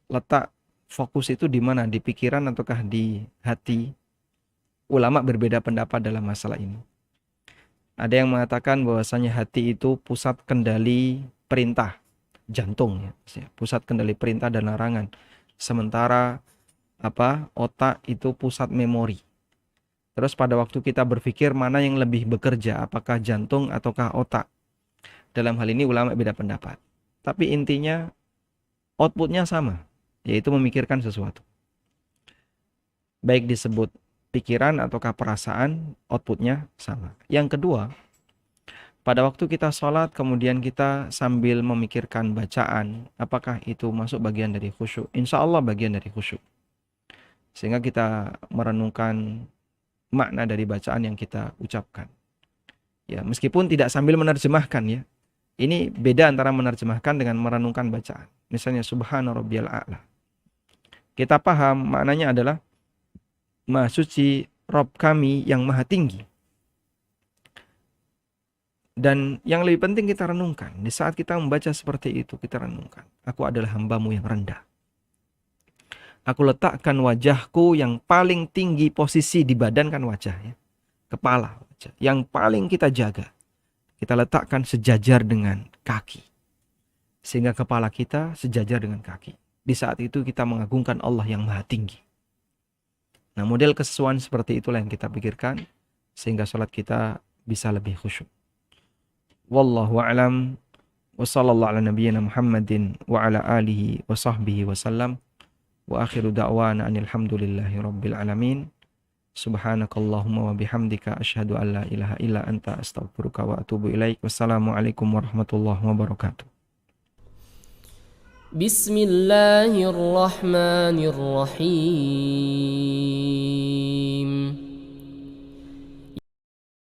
Speaker 1: letak fokus itu di mana? Di pikiran ataukah di hati? Ulama berbeda pendapat dalam masalah ini. Ada yang mengatakan bahwasanya hati itu pusat kendali perintah, jantung ya, pusat kendali perintah dan larangan. Sementara otak itu pusat memori. Terus pada waktu kita berpikir mana yang lebih bekerja, apakah jantung ataukah otak? Dalam hal ini ulama beda pendapat. Tapi intinya outputnya sama, yaitu memikirkan sesuatu. Baik disebut pikiran ataukah perasaan, outputnya sama. Yang kedua, pada waktu kita sholat kemudian kita sambil memikirkan bacaan, apakah itu masuk bagian dari khusyuk? Insya Allah bagian dari khusyuk. Sehingga kita merenungkan makna dari bacaan yang kita ucapkan. Ya, meskipun tidak sambil menerjemahkan ya. Ini beda antara menerjemahkan dengan merenungkan bacaan. Misalnya Subhana Rabbiyal A'la. Kita paham maknanya adalah Maha Suci Rabb kami yang maha tinggi. Dan yang lebih penting kita renungkan. Di saat kita membaca seperti itu, kita renungkan. Aku adalah hambamu yang rendah. Aku letakkan wajahku yang paling tinggi posisi di badan kan wajah ya. Kepala wajah. Yang paling kita jaga. Kita letakkan sejajar dengan kaki. Sehingga kepala kita sejajar dengan kaki. Di saat itu kita mengagungkan Allah yang maha tinggi. Nah, model kesesuaian seperti itulah yang kita pikirkan. Sehingga sholat kita bisa lebih khusyuk. Wallahu a'lam. Wa sallallahu ala nabiyyina Muhammadin wa ala alihi wa sahbihi wa sallam. Wa akhiru da'wana anilhamdulillahi rabbil alamin. Subhanakallahumma wa bihamdika asyhadu an la ilaha illa anta astaghfiruka wa atubu ilaik. Wassalamualaikum warahmatullahi wabarakatuh.
Speaker 7: Bismillahirrahmanirrahim.